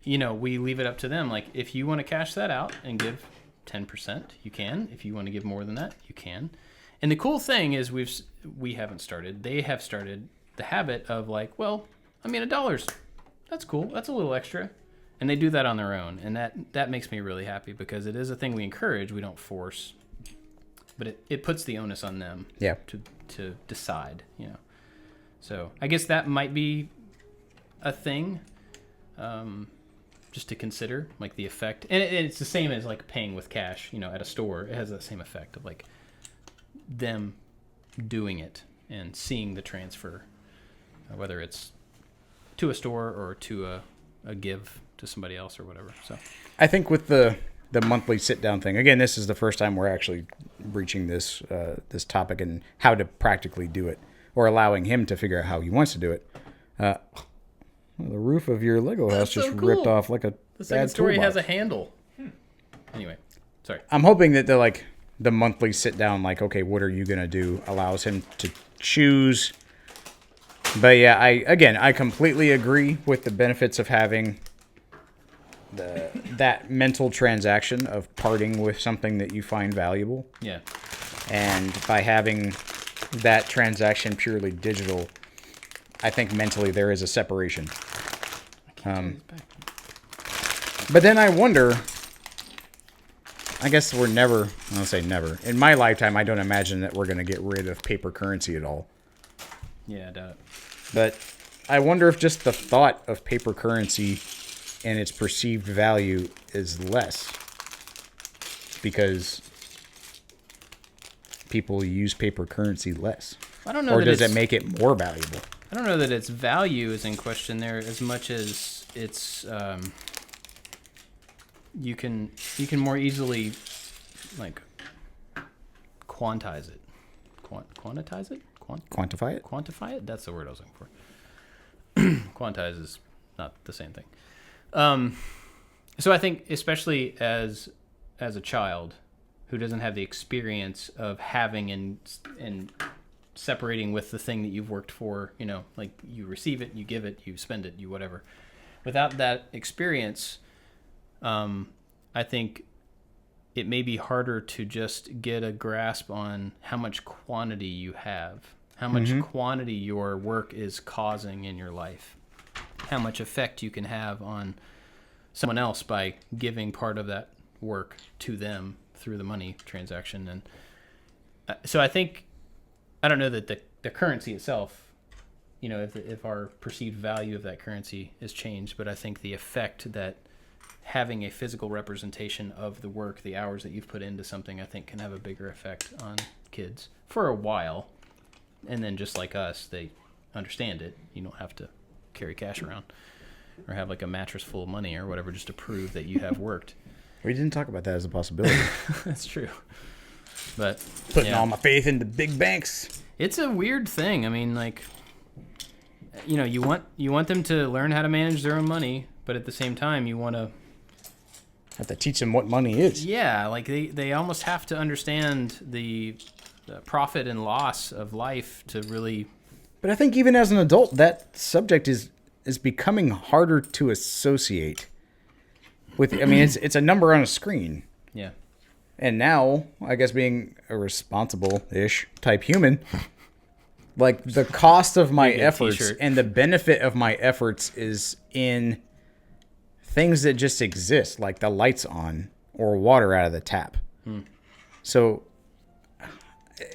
we leave it up to them. Like, if you want to cash that out and give 10%, you can. If you want to give more than that, you can. And the cool thing is we haven't started. They have started the habit of like, well, $1, that's cool. That's a little extra. And they do that on their own. And that makes me really happy because it is a thing we encourage. We don't force. But it puts the onus on them to decide, So I guess that might be a thing just to consider, like the effect. And it's the same as like paying with cash, at a store. It has that same effect of like them doing it and seeing the transfer, whether it's to a store or to a give to somebody else or whatever. So I think with the the monthly sit down thing. Again, this is the first time we're actually breaching this this topic and how to practically do it, or allowing him to figure out how he wants to do it. The roof of your Lego house just ripped off like a The second bad story toolbox. has a handle. Anyway, sorry. I'm hoping that the monthly sit down, like, okay, what are you gonna do, allows him to choose. But yeah, I completely agree with the benefits of having that mental transaction of parting with something that you find valuable. Yeah. And by having that transaction purely digital, I think mentally there is a separation. But then I wonder, I guess I'll say never. In my lifetime, I don't imagine that we're going to get rid of paper currency at all. Yeah, I doubt it. But I wonder if just the thought of paper currency and its perceived value is less because people use paper currency less. I don't know. Or does it make it more valuable? I don't know that its value is in question there as much as it's you can more easily like quantize it. Quantize it? Quantify it? Quantify it? That's the word I was looking for. Quantize is not the same thing. So I think especially as a child who doesn't have the experience of having and separating with the thing that you've worked for, like you receive it, you give it, you spend it, you whatever. Without that experience, I think it may be harder to just get a grasp on how much quantity you have, how much quantity your work is causing in your life, how much effect you can have on someone else by giving part of that work to them through the money transaction. And so I don't know that the currency itself, if our perceived value of that currency is changed, but I think the effect that having a physical representation of the work, the hours that you've put into something, I think can have a bigger effect on kids for a while. And then just like us, they understand it. You don't have to carry cash around or have like a mattress full of money or whatever just to prove that you have worked. We didn't talk about that as a possibility. That's true. But Putting all my faith into big banks. It's a weird thing. I mean, like, you want them to learn how to manage their own money, but at the same time, you want to have to teach them what money is. Yeah, like they almost have to understand the profit and loss of life to really. But I think even as an adult, that subject is becoming harder to associate with. I mean, it's a number on a screen. Yeah. And now, I guess being a responsible-ish type human, like the cost of my efforts t-shirt. And the benefit of my efforts is in things that just exist, like the lights on or water out of the tap. So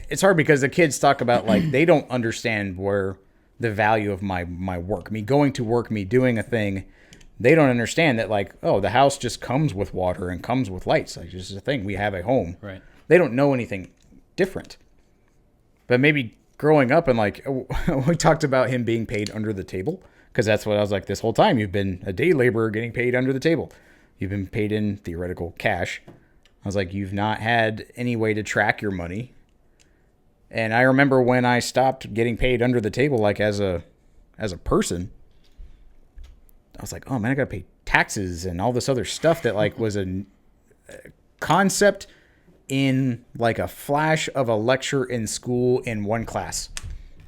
it's hard because the kids talk about like they don't understand where the value of my work, me going to work, me doing a thing. They don't understand that, like, oh, the house just comes with water and comes with lights. Like, this is a thing. We have a home. Right. They don't know anything different. But maybe growing up and, like, we talked about him being paid under the table, because that's what I was like this whole time. You've been a day laborer getting paid under the table. You've been paid in theoretical cash. I was like, you've not had any way to track your money. And I remember when I stopped getting paid under the table, like, as a person, I was like, oh man, I gotta pay taxes and all this other stuff that like was a concept in like a flash of a lecture in school in one class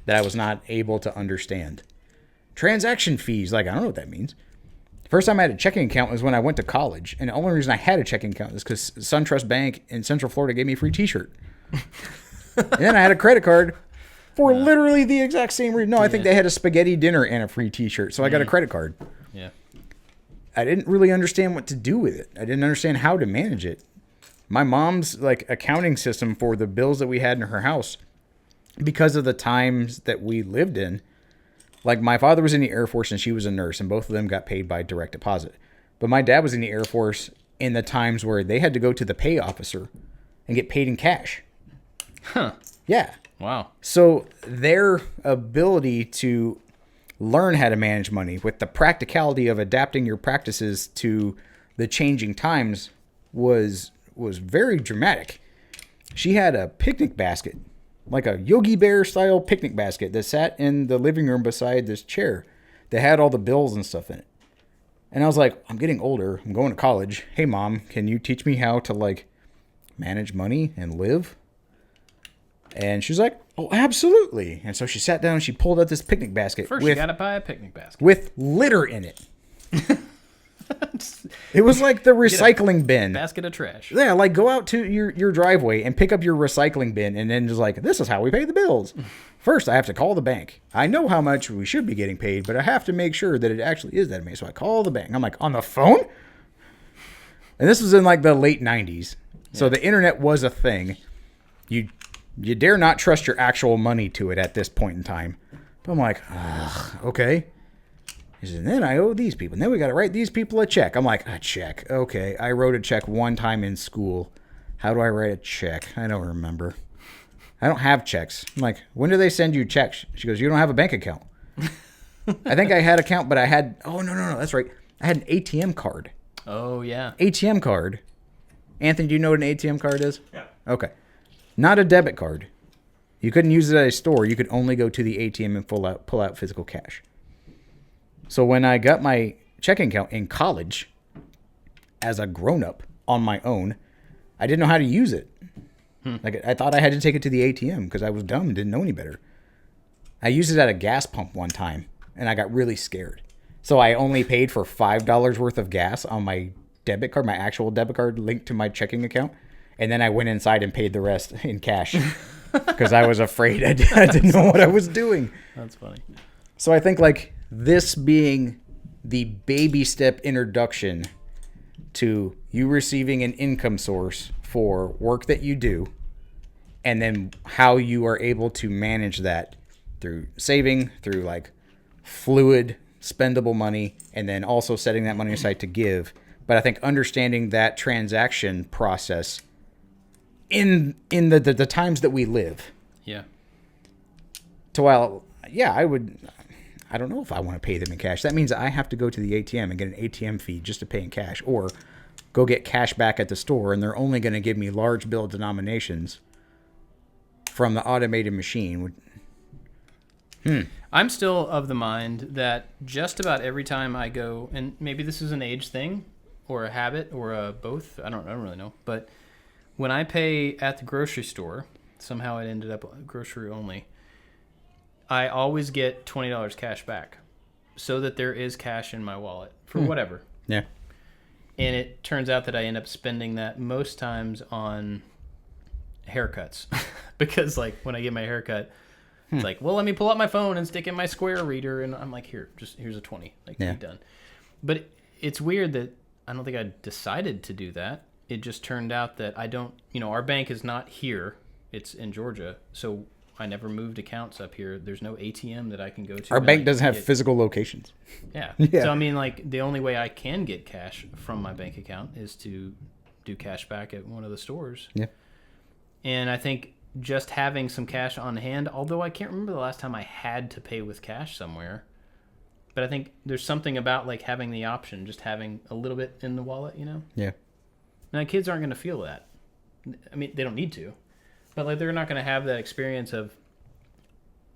that I was not able to understand. Transaction fees, like I don't know what that means. First time I had a checking account was when I went to college, and the only reason I had a checking account is because SunTrust Bank in Central Florida gave me a free T-shirt. And then I had a credit card for literally the exact same reason. No, I think they had a spaghetti dinner and a free T-shirt, so I got a credit card. Yeah. I didn't really understand what to do with it. I didn't understand how to manage it. My mom's like accounting system for the bills that we had in her house, because of the times that we lived in, like my father was in the Air Force and she was a nurse, and both of them got paid by direct deposit. But my dad was in the Air Force in the times where they had to go to the pay officer and get paid in cash. Huh. Yeah. Wow. So their ability to learn how to manage money with the practicality of adapting your practices to the changing times was very dramatic. She had a picnic basket, like a Yogi Bear style picnic basket that sat in the living room beside this chair that had all the bills and stuff in it. And I was like, I'm getting older. I'm going to college. Hey, Mom, can you teach me how to, like, manage money and live? And she's like, oh, absolutely. And so she sat down and she pulled out this picnic basket. First, you got to buy a picnic basket. With litter in it. It was like the recycling bin. Basket of trash. Yeah, like go out to your driveway and pick up your recycling bin and then just like, this is how we pay the bills. First, I have to call the bank. I know how much we should be getting paid, but I have to make sure that it actually is that amount. So I call the bank. I'm like, on the phone? And this was in like the late 90s. So the internet was a thing. You dare not trust your actual money to it at this point in time. But I'm like, okay. He says, and then I owe these people. And then we got to write these people a check. I'm like, a check. Okay. I wrote a check one time in school. How do I write a check? I don't remember. I don't have checks. I'm like, when do they send you checks? She goes, you don't have a bank account. I think I had an account, but I had, oh, no. That's right. I had an ATM card. Oh, yeah. ATM card. Anthony, do you know what an ATM card is? Yeah. Okay. Not a debit card. You couldn't use it at a store. You could only go to the ATM and pull out physical cash. So when I got my checking account in college, as a grown-up on my own, I didn't know how to use it. Like I thought I had to take it to the ATM because I was dumb and didn't know any better. I used it at a gas pump one time, and I got really scared. So I only paid for $5 worth of gas on my debit card, my actual debit card linked to my checking account. And then I went inside and paid the rest in cash because I was afraid I didn't know what I was doing. That's funny. So I think like this being the baby step introduction to you receiving an income source for work that you do, and then how you are able to manage that through saving, through like fluid, spendable money, and then also setting that money aside to give. But I think understanding that transaction process in the times that we live. Yeah. So while, yeah, I don't know if I want to pay them in cash. That means I have to go to the ATM and get an ATM fee just to pay in cash, or go get cash back at the store, and they're only going to give me large bill denominations from the automated machine. I'm still of the mind that just about every time I go, and maybe this is an age thing or a habit or a both, I don't really know, but when I pay at the grocery store, somehow it ended up grocery only, I always get $20 cash back so that there is cash in my wallet for whatever. Yeah. And it turns out that I end up spending that most times on haircuts because like when I get my haircut, it's like, well, let me pull out my phone and stick in my Square reader. And I'm like, here's a 20, like be done. But it's weird that I don't think I decided to do that. It just turned out that I don't, our bank is not here. It's in Georgia. So I never moved accounts up here. There's no ATM that I can go to. Our bank doesn't have physical locations. Yeah. So, I mean, like, the only way I can get cash from my bank account is to do cash back at one of the stores. Yeah. And I think just having some cash on hand, although I can't remember the last time I had to pay with cash somewhere, but I think there's something about, like, having the option, just having a little bit in the wallet, Yeah. Now, kids aren't going to feel that. I mean, they don't need to. But like they're not going to have that experience of,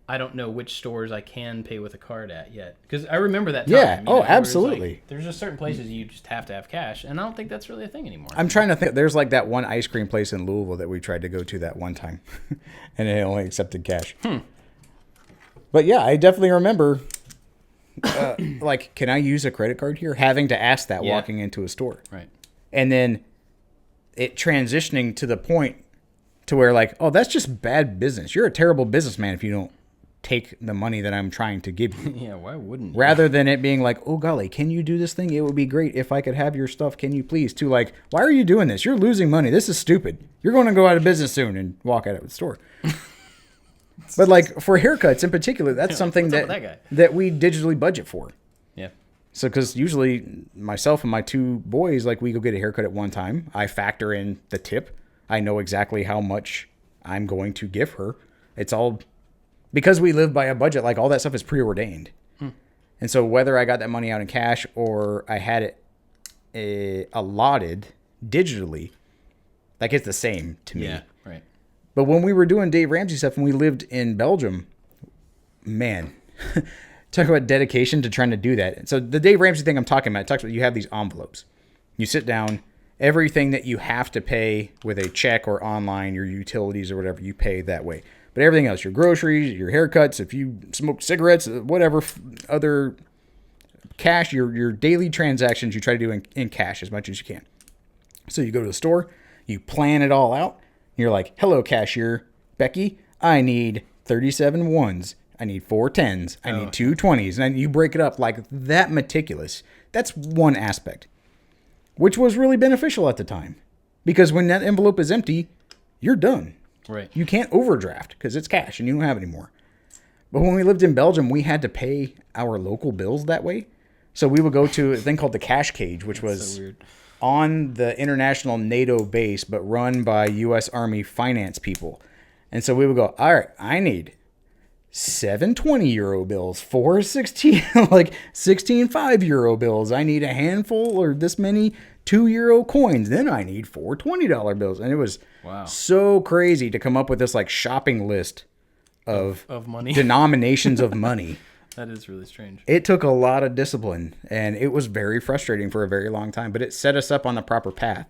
I don't know which stores I can pay with a card at yet. Because I remember that time. Yeah. Absolutely. Like, there's just certain places you just have to have cash. And I don't think that's really a thing anymore. I'm trying to think. There's like that one ice cream place in Louisville that we tried to go to that one time. And it only accepted cash. But yeah, I definitely remember, like, can I use a credit card here? Having to ask that walking into a store. Right. And then it transitioning to the point to where like, oh, that's just bad business. You're a terrible businessman if you don't take the money that I'm trying to give you. Yeah, why wouldn't you? Rather than it being like, oh, golly, can you do this thing? It would be great if I could have your stuff. Can you please? To like, why are you doing this? You're losing money. This is stupid. You're going to go out of business soon, and walk out of the store. But like for haircuts in particular, that's something that we digitally budget for. Yeah. So because usually myself and my two boys, like we go get a haircut at one time. I factor in the tip. I know exactly how much I'm going to give her. It's all because we live by a budget, like all that stuff is preordained. And so whether I got that money out in cash or I had it allotted digitally, like it's the same to me. Yeah, right. But when we were doing Dave Ramsey stuff and we lived in Belgium, man, talk about dedication to trying to do that. So the Dave Ramsey thing I'm talking about, it talks about you have these envelopes. You sit down, everything that you have to pay with a check or online, your utilities or whatever, you pay that way. But everything else, your groceries, your haircuts, if you smoke cigarettes, whatever other cash, your daily transactions, you try to do in cash as much as you can. So you go to the store, you plan it all out. You're like, hello, cashier, Becky, I need 37 ones. I need 4 10s. I need 2 20s. And then you break it up like that meticulous. That's one aspect, which was really beneficial at the time. Because when that envelope is empty, you're done. Right. You can't overdraft because it's cash and you don't have any more. But when we lived in Belgium, we had to pay our local bills that way. So we would go to a thing called the cash cage, which was so weird. On the international NATO base, but run by U.S. Army finance people. And so we would go, all right, I need 7 20-euro bills, 4 16, like 16 5-euro bills. I need a handful or this many 2-euro coins. Then I need 4 $20 bills. And it was so crazy to come up with this like shopping list of money, denominations of money. That is really strange. It took a lot of discipline, and it was very frustrating for a very long time, but it set us up on the proper path.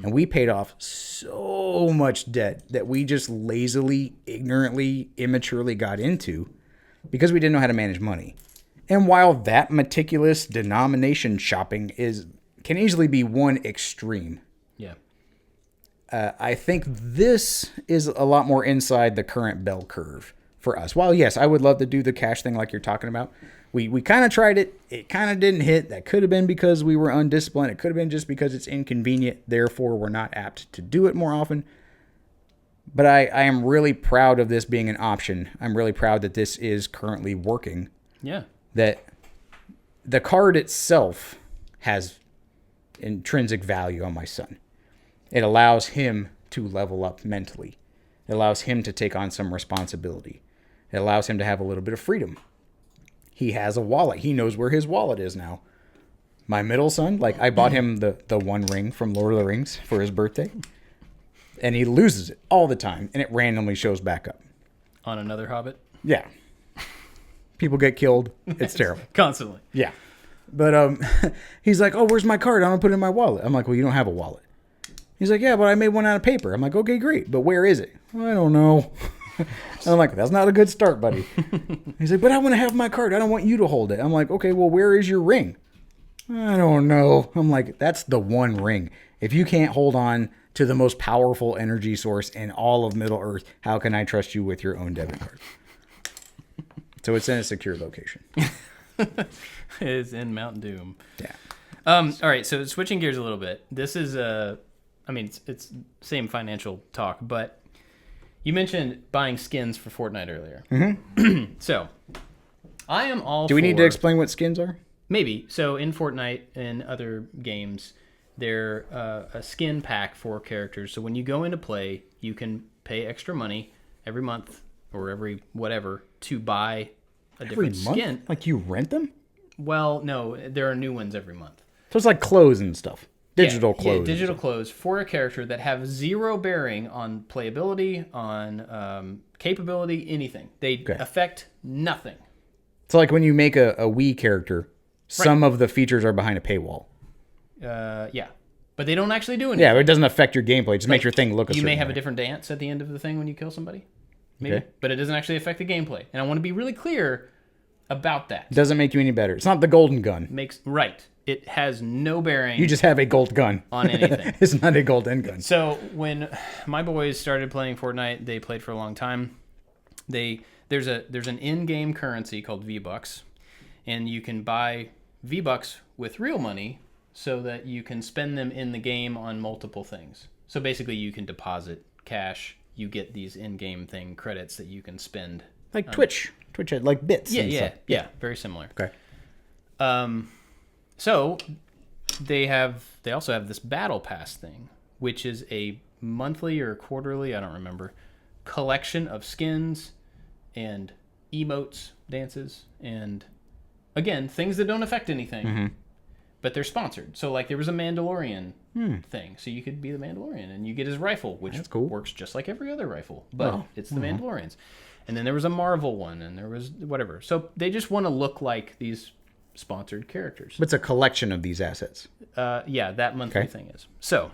And we paid off so much debt that we just lazily, ignorantly, immaturely got into because we didn't know how to manage money. And while that meticulous denomination shopping can easily be one extreme, Yeah. I think this is a lot more inside the current bell curve for us. While, yes, I would love to do the cash thing like you're talking about. We kind of tried it. It kind of didn't hit. That could have been because we were undisciplined. It could have been just because it's inconvenient. Therefore, we're not apt to do it more often. But I am really proud of this being an option. I'm really proud that this is currently working. Yeah. That the card itself has intrinsic value on my son. It allows him to level up mentally. It allows him to take on some responsibility. It allows him to have a little bit of freedom. He has a wallet. He knows where his wallet is now. My middle son, like I bought him the one ring from Lord of the Rings for his birthday. And he loses it all the time. And it randomly shows back up. On another Hobbit? Yeah. People get killed. It's terrible. Constantly. Yeah. But he's like, oh, where's my card? I'm going to put it in my wallet. I'm like, well, you don't have a wallet. He's like, yeah, but I made one out of paper. I'm like, okay, great. But where is it? Well, I don't know. And I'm like, that's not a good start, buddy. He's like, but I want to have my card. I don't want you to hold it. I'm like, okay, well, where is your ring? I don't know. I'm like, that's the one ring. If you can't hold on to the most powerful energy source in all of Middle Earth, how can I trust you with your own debit card? So it's in a secure location. It is in Mount Doom. Yeah. All right, so switching gears a little bit. This is it's same financial talk, but you mentioned buying skins for Fortnite earlier. Mm-hmm. So, I am all Do we need to explain what skins are? Maybe. So, in Fortnite and other games, they're a skin pack for characters. So, when you go into play, you can pay extra money every month or every whatever to buy a different skin. Like you rent them? Well, no, there are new ones every month. So it's like clothes and stuff. Digital clothes. Yeah, digital clothes for a character that have zero bearing on playability, on capability, anything. They affect nothing. So like when you make a Wii character, some of the features are behind a paywall. Yeah. But they don't actually do anything. Yeah, it doesn't affect your gameplay. It just makes your thing look a certain You may have way. a different dance at the end of the thing when you kill somebody. Maybe. Okay. But it doesn't actually affect the gameplay. And I want to be really clear about that. It doesn't make you any better. It's not the golden gun. Right. It has no bearing. You just have a gold gun. On anything. It's not a golden gun. So when my boys started playing Fortnite, they played for a long time. There's an in-game currency called V-Bucks, and you can buy V-Bucks with real money so that you can spend them in the game on multiple things. So basically you can deposit cash, you get these in-game thing credits that you can spend. Like Twitch had like bits. Yeah, very similar. Okay. So they also have this battle pass thing, which is a monthly or quarterly, I don't remember, collection of skins and emotes, dances, and again, things that don't affect anything. Mm-hmm. but they're sponsored. So like there was a Mandalorian thing, so you could be the Mandalorian and you get his rifle, which That's cool. works just like every other rifle, but it's the Mandalorians. And then there was a Marvel one, and there was whatever. So they just want to look like these sponsored characters. But it's a collection of these assets. Yeah, that monthly thing is. So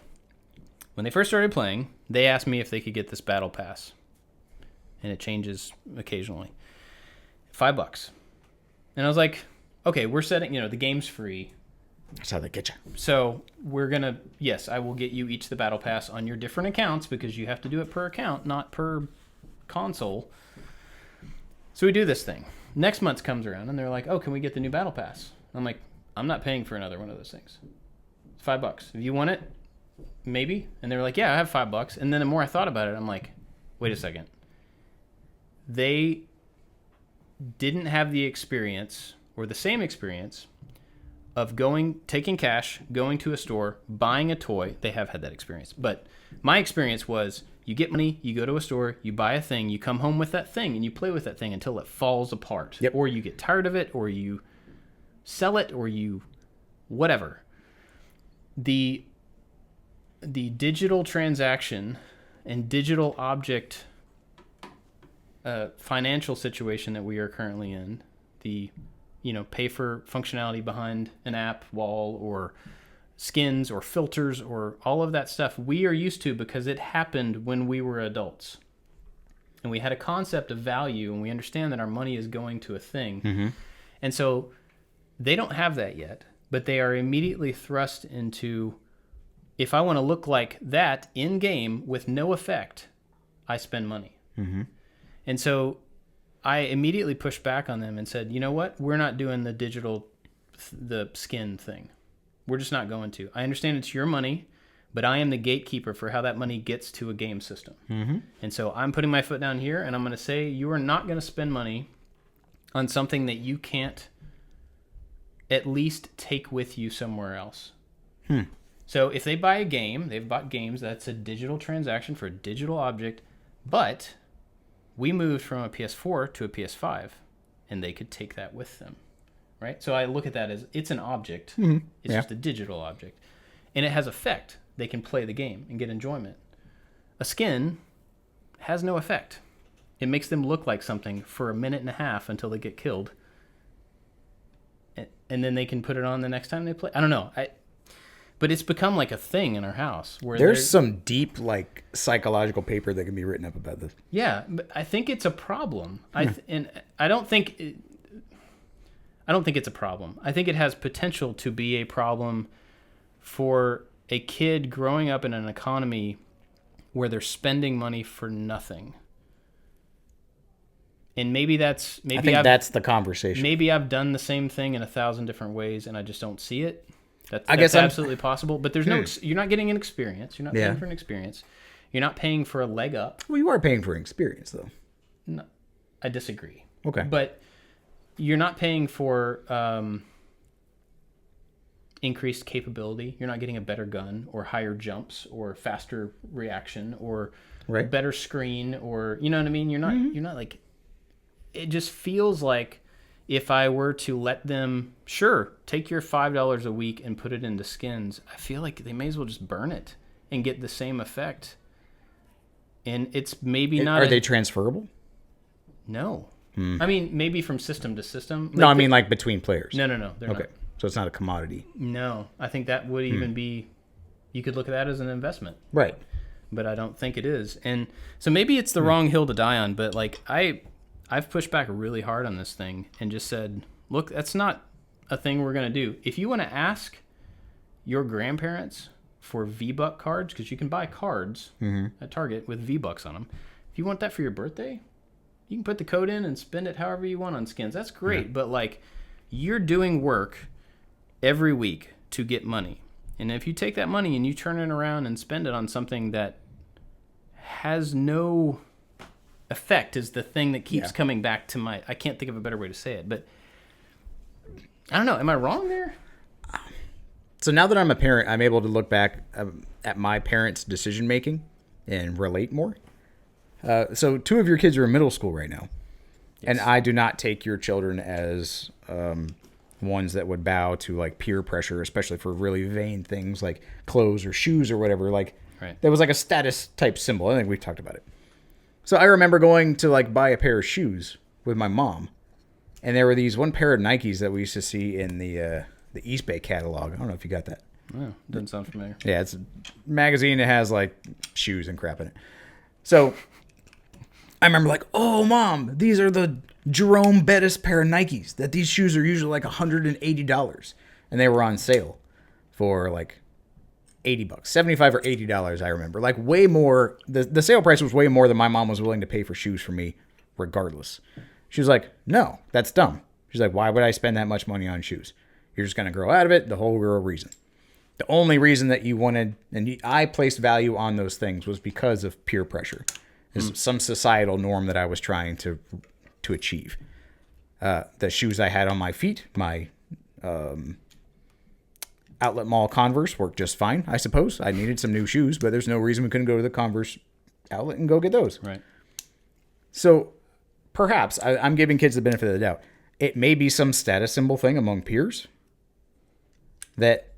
when they first started playing, they asked me if they could get this battle pass, and it changes occasionally. $5. And I was like, okay, we're setting, the game's free. That's how they get you. So we're going to, yes, I will get you each the battle pass on your different accounts because you have to do it per account, not per console. So we do this thing. Next month comes around and they're like, oh, can we get the new battle pass? I'm like, I'm not paying for another one of those things. It's $5. If you want it, maybe. And they were like, yeah, I have $5. And then the more I thought about it, I'm like, wait a second. They didn't have the experience or the same experience of taking cash, going to a store, buying a toy. They have had that experience. But my experience was you get money, you go to a store, you buy a thing, you come home with that thing, and you play with that thing until it falls apart. Yep. Or you get tired of it, or you sell it, or you whatever. The digital transaction and digital object financial situation that we are currently in, the pay for functionality behind an app wall or skins or filters or all of that stuff we are used to because it happened when we were adults. And we had a concept of value and we understand that our money is going to a thing. Mm-hmm. And so they don't have that yet, but they are immediately thrust into, if I want to look like that in game with no effect, I spend money. Mm-hmm. And so I immediately pushed back on them and said, you know what? We're not doing the skin thing. We're just not going to. I understand it's your money, but I am the gatekeeper for how that money gets to a game system. Mm-hmm. And so I'm putting my foot down here, and I'm going to say you are not going to spend money on something that you can't at least take with you somewhere else. So if they buy a game, they've bought games, that's a digital transaction for a digital object, but we moved from a PS4 to a PS5, and they could take that with them, right? So I look at that as it's an object. Mm-hmm. It's just a digital object, and it has effect. They can play the game and get enjoyment. A skin has no effect. It makes them look like something for a minute and a half until they get killed, and then they can put it on the next time they play. I don't know. But it's become like a thing in our house. Where there's some deep, psychological paper that can be written up about this. Yeah, but I think it's a problem. And I don't think it's a problem. I think it has potential to be a problem for a kid growing up in an economy where they're spending money for nothing. And that's the conversation. Maybe I've done the same thing in 1,000 different ways, and I just don't see it. That's absolutely possible, but there's you're not getting an experience. You're not paying for an experience. You're not paying for a leg up. Well, you are paying for an experience, though. No, I disagree. Okay. But you're not paying for increased capability. You're not getting a better gun or higher jumps or faster reaction or better screen or, you know what I mean? You're not like, it just feels like if I were to let them, take your $5 a week and put it into skins, I feel like they may as well just burn it and get the same effect. And it's maybe not... Are they transferable? No. I mean, maybe from system to system. No, I mean between players. No, they're not. So it's not a commodity. No, I think that would even be... You could look at that as an investment. Right. But I don't think it is. And so maybe it's the wrong hill to die on, but I've pushed back really hard on this thing and just said, look, that's not a thing we're going to do. If you want to ask your grandparents for V-Buck cards, because you can buy cards at Target with V-Bucks on them. If you want that for your birthday, you can put the code in and spend it however you want on skins. That's great, but you're doing work every week to get money. And if you take that money and you turn it around and spend it on something that has no... effect is the thing that keeps coming back to I can't think of a better way to say it, but I don't know. Am I wrong there? So now that I'm a parent, I'm able to look back at my parents' decision making and relate more. So 2 of your kids are in middle school right now, and I do not take your children as ones that would bow to like peer pressure, especially for really vain things like clothes or shoes or whatever. Like Right. there was like a status type symbol. I think we've talked about it. So I remember going to like buy a pair of shoes with my mom, and there were these one pair of Nikes that we used to see in the East Bay catalog. I don't know if you got that. Oh, doesn't sound familiar. Yeah, it's a magazine that has like shoes and crap in it. So I remember like, oh mom, these are the Jerome Bettis pair of Nikes. That these shoes are usually like $180, and they were on sale for like $80, $75 or $80. I remember like way more. The sale price was way more than my mom was willing to pay for shoes for me, regardless. She was like, no, that's dumb. She's like, why would I spend that much money on shoes? You're just gonna grow out of it. The whole real reason. The only reason that you wanted, and I placed value on those things, was because of peer pressure. There's some societal norm that I was trying to achieve. The shoes I had on my feet, my outlet mall Converse, worked just fine, I suppose. I needed some new shoes, but there's no reason we couldn't go to the Converse outlet and go get those. Right. So perhaps, I'm giving kids the benefit of the doubt, it may be some status symbol thing among peers that,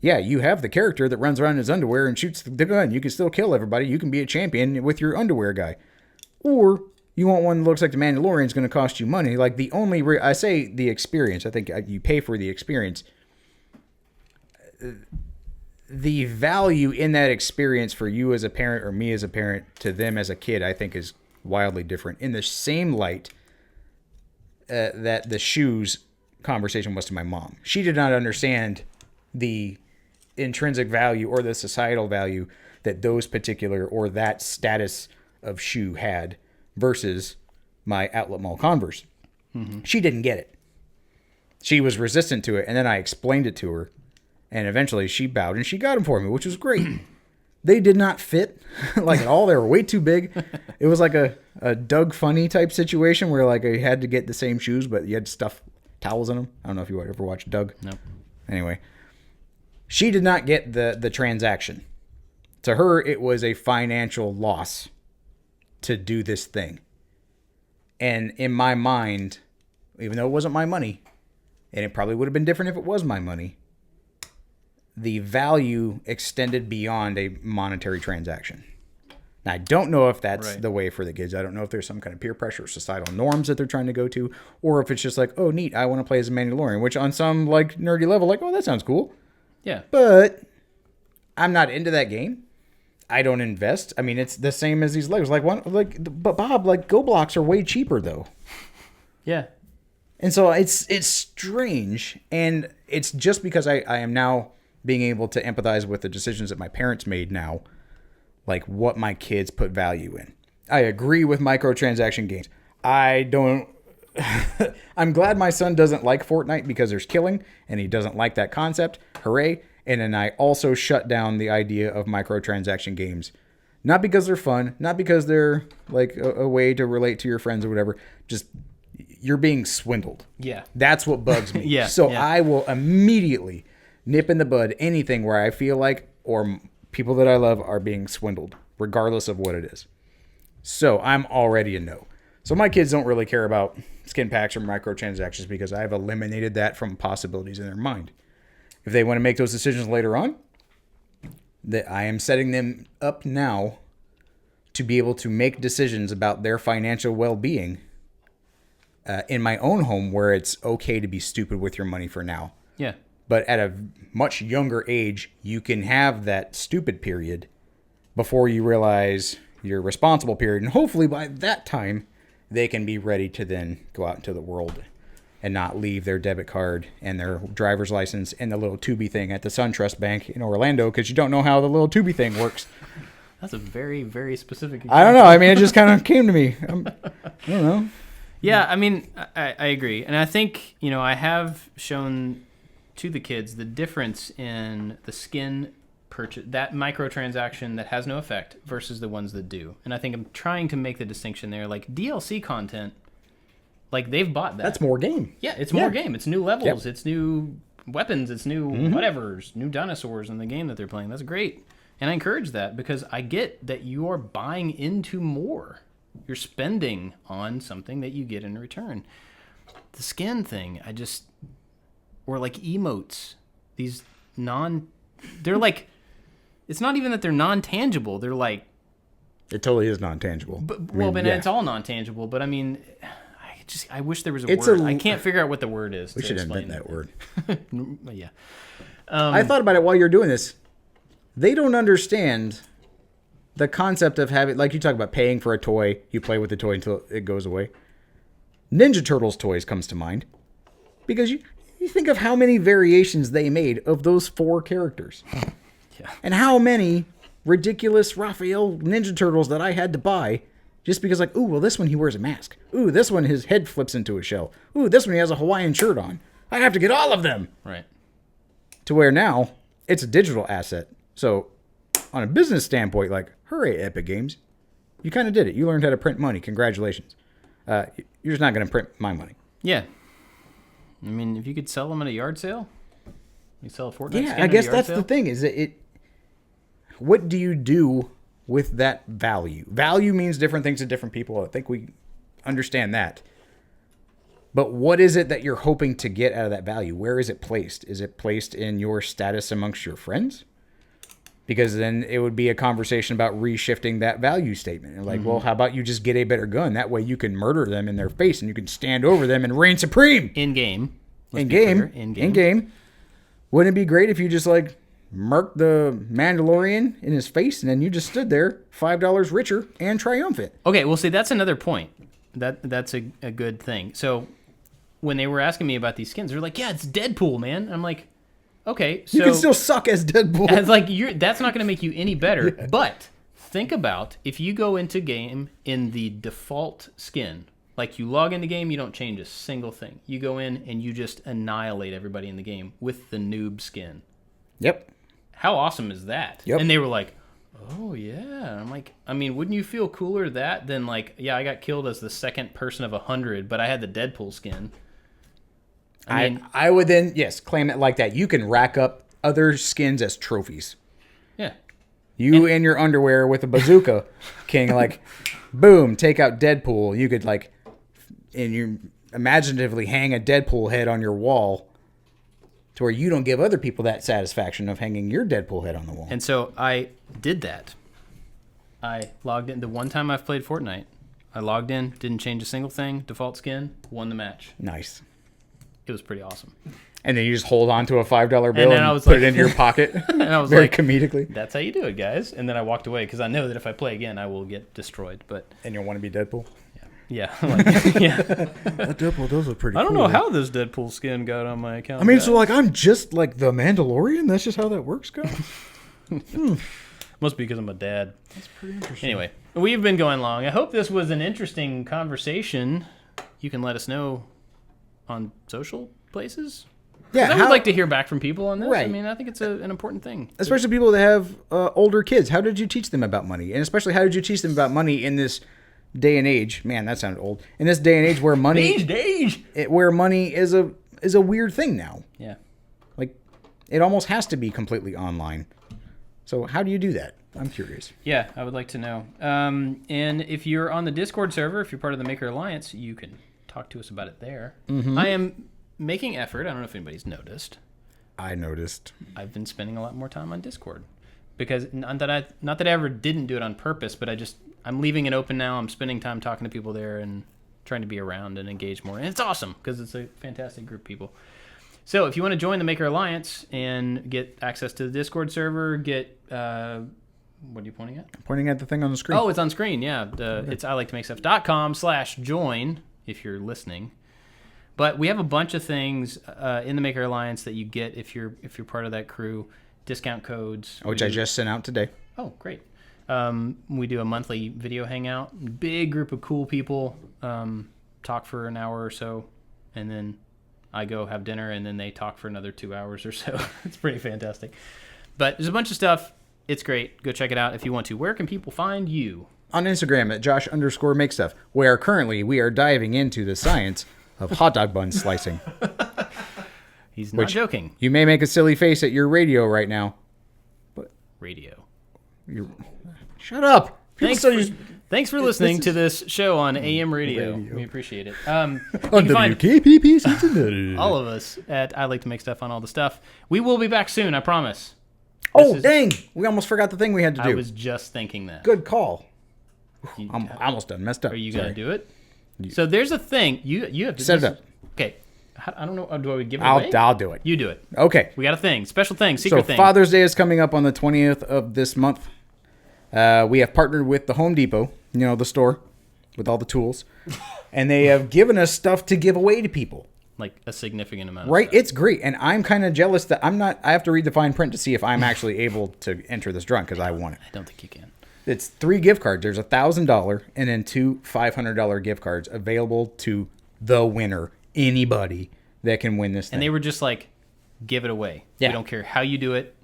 yeah, you have the character that runs around in his underwear and shoots the gun. You can still kill everybody. You can be a champion with your underwear guy. Or you want one that looks like the Mandalorian is going to cost you money. Like the only, I say the experience. I think you pay for the experience. The value in that experience for you as a parent or me as a parent to them as a kid, I think is wildly different. In the same light that the shoes conversation was to my mom. She did not understand the intrinsic value or the societal value that those particular or that status of shoe had versus my outlet mall Converse. Mm-hmm. She didn't get it. She was resistant to it, and then I explained it to her, and eventually she bowed and she got them for me, which was great. They did not fit like at all. They were way too big. It was like a Doug Funny type situation where like I had to get the same shoes, but you had to stuff towels in them. I don't know if you ever watched Doug. No. Anyway, she did not get the transaction. To her, it was a financial loss to do this thing. And in my mind, even though it wasn't my money, and it probably would have been different if it was my money, the value extended beyond a monetary transaction. Now, I don't know if that's right. the way for the kids. I don't know if there's some kind of peer pressure or societal norms that they're trying to go to, or if it's just like, oh, neat, I want to play as a Mandalorian, which on some like nerdy level, like, oh, that sounds cool. Yeah. But I'm not into that game. I don't invest. I mean, it's the same as these Legos. But Bob, like Go Blocks are way cheaper though. Yeah. And so it's strange, and it's just because I am now being able to empathize with the decisions that my parents made now, like what my kids put value in. I agree with microtransaction games. I don't. I'm glad my son doesn't like Fortnite because there's killing, and he doesn't like that concept. Hooray. And then I also shut down the idea of microtransaction games. Not because they're fun, not because they're like a way to relate to your friends or whatever. Just you're being swindled. Yeah. That's what bugs me. Yeah. So yeah. I will immediately nip in the bud anything where I feel like or people that I love are being swindled, regardless of what it is. So I'm already a no. So my kids don't really care about skin packs or microtransactions because I've eliminated that from possibilities in their mind. If they want to make those decisions later on, that I am setting them up now to be able to make decisions about their financial well-being in my own home where it's okay to be stupid with your money for now. Yeah. But at a much younger age, you can have that stupid period before you realize your responsible period. And hopefully by that time, they can be ready to then go out into the world and not leave their debit card and their driver's license and the little Tubi thing at the SunTrust Bank in Orlando because you don't know how the little Tubi thing works. That's a very, very specific example. I don't know. I mean, it just kind of came to me. I don't know. Yeah, I mean, I agree. And I think, I have shown to the kids the difference in the skin purchase, that microtransaction that has no effect versus the ones that do. And I think I'm trying to make the distinction there. Like DLC content, like they've bought that. That's more game. Yeah, it's more game. It's new levels. Yep. It's new weapons. It's new whatevers, new dinosaurs in the game that they're playing. That's great. And I encourage that because I get that you are buying into more. You're spending on something that you get in return. The skin thing, or like emotes. These they're like, it's not even that they're non-tangible. They're like, It totally is non-tangible. It's all non-tangible. But I mean, I wish there was a word. I can't figure out what the word is. We should invent that word. Yeah. I thought about it while you're doing this. They don't understand the concept of having, like you talk about paying for a toy. You play with the toy until it goes away. Ninja Turtles toys comes to mind. Because you think of how many variations they made of those 4 characters. Yeah. And how many ridiculous Raphael Ninja Turtles that I had to buy just because, like, ooh, well, this one he wears a mask. Ooh, this one his head flips into a shell. Ooh, this one he has a Hawaiian shirt on. I have to get all of them. Right. To where now it's a digital asset. So on a business standpoint, like, hooray, Epic Games. You kind of did it. You learned how to print money. Congratulations. You're just not going to print my money. Yeah. I mean, if you could sell them at a yard sale, you sell a Fortnite skin I guess at a yard that's sale? the thing. Is it? What do you do with that value? Value means different things to different people. I think we understand that. But what is it that you're hoping to get out of that value? Where is it placed? Is it placed in your status amongst your friends? Because then it would be a conversation about reshifting that value statement. And like, well, how about you just get a better gun? That way you can murder them in their face and you can stand over them and reign supreme. In-game. In-game. Wouldn't it be great if you just like murked the Mandalorian in his face and then you just stood there $5 richer and triumphant? Okay, well, see, that's another point. That's a good thing. So when they were asking me about these skins, they're like, yeah, it's Deadpool, man. I'm like, okay, so You can still suck as Deadpool. it's like that's not going to make you any better. Yeah. But think about if you go into game in the default skin, like you log into game, you don't change a single thing. You go in and you just annihilate everybody in the game with the noob skin. Yep. How awesome is that? Yep. And they were like, oh yeah. I'm like, I mean, wouldn't you feel cooler that than like, yeah, I got killed as the second person of 100, but I had the Deadpool skin. I would then, yes, claim it like that. You can rack up other skins as trophies. Yeah. You in your underwear with a bazooka king, like, boom, take out Deadpool. You could, like, and you imaginatively hang a Deadpool head on your wall to where you don't give other people that satisfaction of hanging your Deadpool head on the wall. And so I did that. I logged in. The one time I've played Fortnite, I logged in, didn't change a single thing, default skin, won the match. Nice. It was pretty awesome. And then you just hold on to a $5 bill and and put it into your pocket. And I was very like, comedically. That's how you do it, guys. And then I walked away because I know that if I play again, I will get destroyed. But and you'll want to be Deadpool? yeah. Like, yeah. That Deadpool, those are pretty I don't know how this Deadpool skin got on my account. I mean, so like I'm just like the Mandalorian? That's just how that works, guys? Must be because I'm a dad. That's pretty interesting. Anyway, we've been going long. I hope this was an interesting conversation. You can let us know on social places. Yeah, I would like to hear back from people on this. Right. I mean, I think it's an important thing. Especially people that have older kids. How did you teach them about money? And especially, how did you teach them about money in this day and age? Man, that sounded old. In this day and age where money, where money is a weird thing now. Yeah. Like, it almost has to be completely online. So how do you do that? I'm curious. Yeah, I would like to know. And if you're on the Discord server, if you're part of the Maker Alliance, you can talk to us about it there. Mm-hmm. I am making effort. I don't know if anybody's noticed. I noticed. I've been spending a lot more time on Discord because not that I ever didn't do it on purpose, but I'm leaving it open now. I'm spending time talking to people there and trying to be around and engage more. And it's awesome because it's a fantastic group of people. So if you want to join the Maker Alliance and get access to the Discord server, get what are you pointing at? I'm pointing at the thing on the screen. Oh, it's on screen. Yeah, it's iliketomakestuff.com/join if you're listening. But we have a bunch of things in the Maker Alliance that you get if you're part of that crew. Discount codes, which I just sent out today. Oh, great. We do a monthly video hangout. Big group of cool people. Talk for an hour or so, and then I go have dinner, and then they talk for another 2 hours or so. It's pretty fantastic. But there's a bunch of stuff. It's great. Go check it out if you want to. Where can people find you? On Instagram at Josh_MakeStuff, where currently we are diving into the science of hot dog bun slicing. He's not joking. You may make a silly face at your radio right now. But radio. Shut up. Thanks for listening to this show on AM Radio. We appreciate it. You On can find WKPP Cincinnati. all of us at I Like to Make Stuff on all the stuff. We will be back soon, I promise. Dang! We almost forgot the thing we had to do. I was just thinking that. Good call. You- I'm almost done. Messed up. Are you Sorry. going to do it? So there's a thing. You have to Set it up. Okay. I don't know. Do I give it away? I'll do it. You do it. Okay. We got a thing. Special thing. Secret thing. Father's Day is coming up on the 20th of this month. We have partnered with the Home Depot, the store with all the tools, and they have given us stuff to give away to people. Like a significant amount. Right? Of stuff. It's great, and I'm kind of jealous that I have to read the fine print to see if I'm actually able to enter this drawing because I won it. I don't think you can. It's 3 gift cards. There's $1,000 and then 2 $500 gift cards available to the winner. Anybody that can win this thing. And they were just like, give it away. Yeah. We don't care how you do it.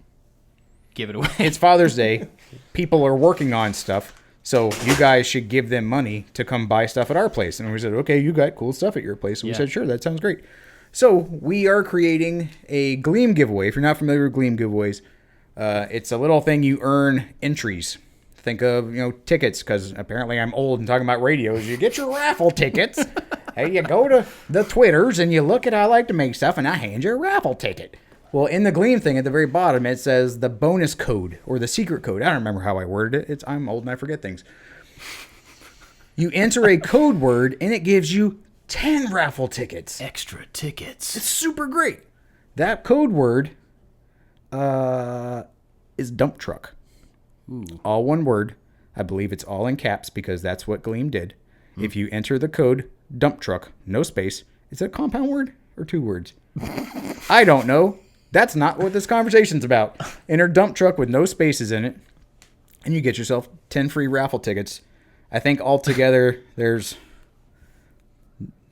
Give it away. It's Father's Day. People are working on stuff. So you guys should give them money to come buy stuff at our place. And we said, okay, you got cool stuff at your place. So we said, sure, that sounds great. So we are creating a Gleam giveaway. If you're not familiar with Gleam giveaways, it's a little thing you earn entries. Think of, tickets, because apparently I'm old and talking about radios. You get your raffle tickets. Hey, you go to the Twitters and you look at I Like to Make Stuff, and I hand you a raffle ticket. Well, in the Gleam thing at the very bottom, it says the bonus code or the secret code. I don't remember how I worded it. I'm old and I forget things. You enter a code word, and it gives you 10 raffle tickets. Extra tickets. It's super great. That code word is dump truck. Ooh. All one word. I believe it's all in caps because that's what Gleam did. If you enter the code dump truck, no space, is it a compound word or 2 words? I don't know. That's not what this conversation's about. Enter dump truck with no spaces in it, and you get yourself 10 free raffle tickets. I think altogether there's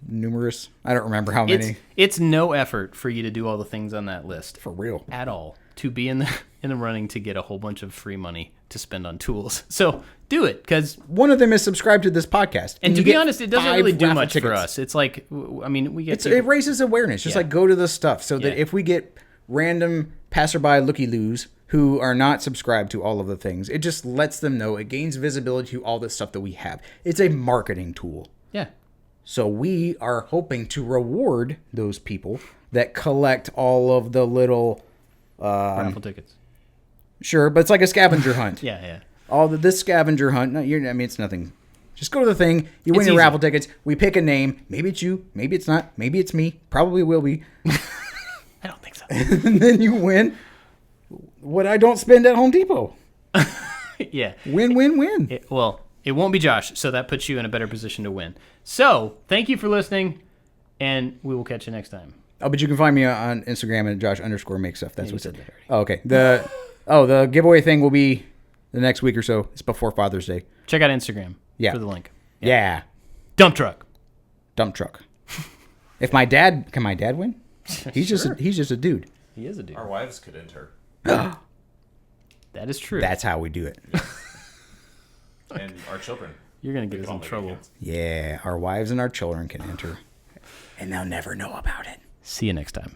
numerous. I don't remember how many. It's no effort for you to do all the things on that list. For real. At all. To be in the running to get a whole bunch of free money to spend on tools. So do it, because one of them is subscribed to this podcast. And to you be get honest, it doesn't 5 really do raffle much for tickets. us. It's like, we get It raises awareness. Just Yeah. like go to the stuff so that Yeah. if we get random passerby looky-loos who are not subscribed to all of the things, it just lets them know. It gains visibility to all the stuff that we have. It's a marketing tool. Yeah. So we are hoping to reward those people that collect all of the little... Raffle tickets. Sure, but it's like a scavenger hunt. Yeah. This scavenger hunt, it's nothing. Just go to the thing. You win It's your easy. raffle tickets. We pick a name. Maybe it's you. Maybe it's not. Maybe it's me. Probably will be. I don't think so. And then you win what I don't spend at Home Depot. Yeah. Win, win, win. It won't be Josh, so that puts you in a better position to win. So, thank you for listening, and we will catch you next time. Oh, but you can find me on Instagram at Josh_makes stuff. That's You what said that already. Oh, okay. The giveaway thing will be the next week or so. It's before Father's Day. Check out Instagram Yeah. for the link. Yeah. Dump truck. Dump truck. Can my dad win? He's just a dude. He is a dude. Our wives could enter. That is true. That's how we do it. And our children. You're going to get us Call in me trouble. weekends. Yeah, our wives and our children can enter. And they'll never know about it. See you next time.